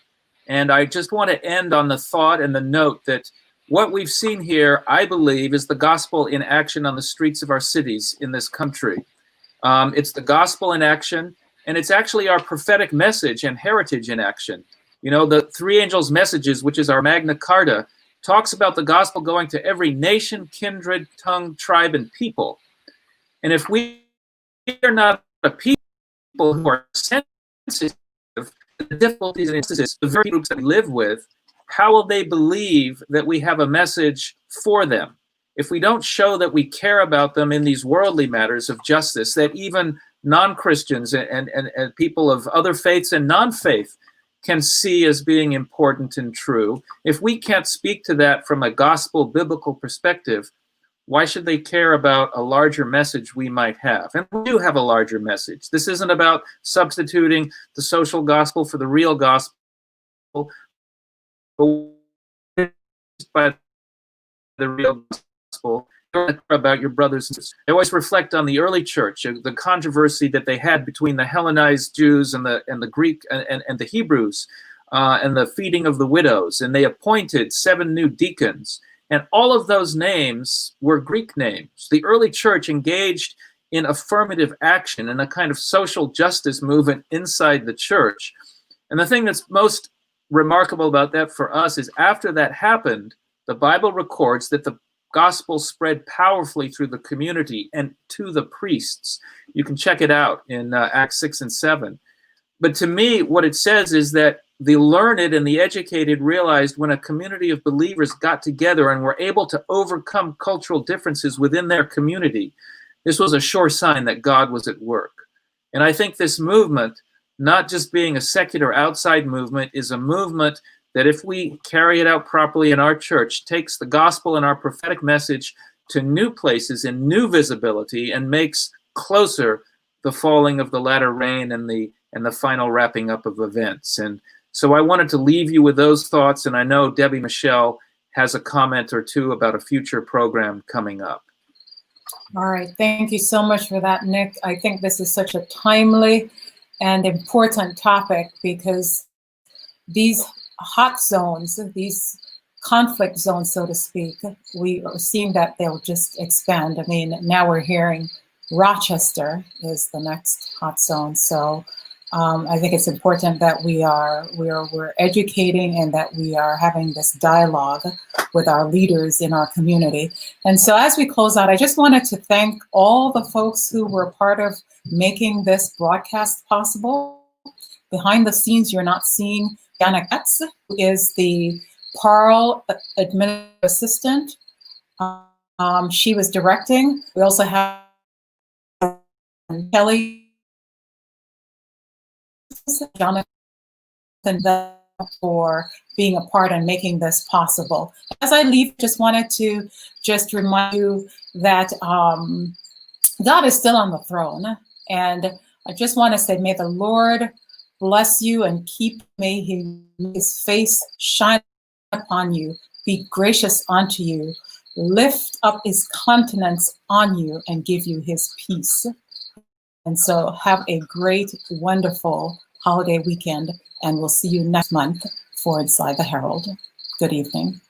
And I just want to end on the thought and the note that what we've seen here, I believe, is the gospel in action on the streets of our cities in this country. It's the gospel in action, and it's actually our prophetic message and heritage in action. The Three Angels' Messages, which is our Magna Carta, talks about the gospel going to every nation, kindred, tongue, tribe, and people. And if we are not a people who are sensitive to the difficulties and instances, the very groups that we live with, how will they believe that we have a message for them? If we don't show that we care about them in these worldly matters of justice, that even non-Christians and people of other faiths and non-faith can see as being important and true, if we can't speak to that from a gospel biblical perspective, Why should they care about a larger message we might have? And we do have a larger message. This isn't about substituting the social gospel for the real gospel, but by the real gospel about your brothers and sisters. I always reflect on the early church, the controversy that they had between the Hellenized Jews and the Greek and the Hebrews, and the feeding of the widows. And they appointed 7 new deacons. And all of those names were Greek names. The early church engaged in affirmative action and a kind of social justice movement inside the church. And the thing that's most remarkable about that for us is after that happened, the Bible records that the gospel spread powerfully through the community and to the priests. You can check it out in Acts 6 and 7. But to me, what it says is that the learned and the educated realized when a community of believers got together and were able to overcome cultural differences within their community, this was a sure sign that God was at work. And I think this movement, not just being a secular outside movement, is a movement that if we carry it out properly in our church, takes the gospel and our prophetic message to new places and new visibility and makes closer the falling of the latter rain and the final wrapping up of events. And so I wanted to leave you with those thoughts, and I know Debbie Michelle has a comment or two about a future program coming up. All right, thank you so much for that, Nick. I think this is such a timely and important topic because these hot zones, these conflict zones, so to speak, we are seeing that they'll just expand. I mean, now we're hearing Rochester is the next hot zone. So I think it's important that we're educating and that we are having this dialogue with our leaders in our community. And so as we close out, I just wanted to thank all the folks who were part of making this broadcast possible. Behind the scenes, you're not seeing Yana Katz, who is the Parle administrative assistant. She was directing. We also have Kelly, Jonathan, for being a part and making this possible. As I leave, just wanted to just remind you that God is still on the throne. And I just want to say, may the Lord bless you and keep, may his face shine upon you, be gracious unto you, lift up his countenance on you and give you his peace. And so have a great, wonderful holiday weekend, and we'll see you next month for Inside the Herald. Good evening.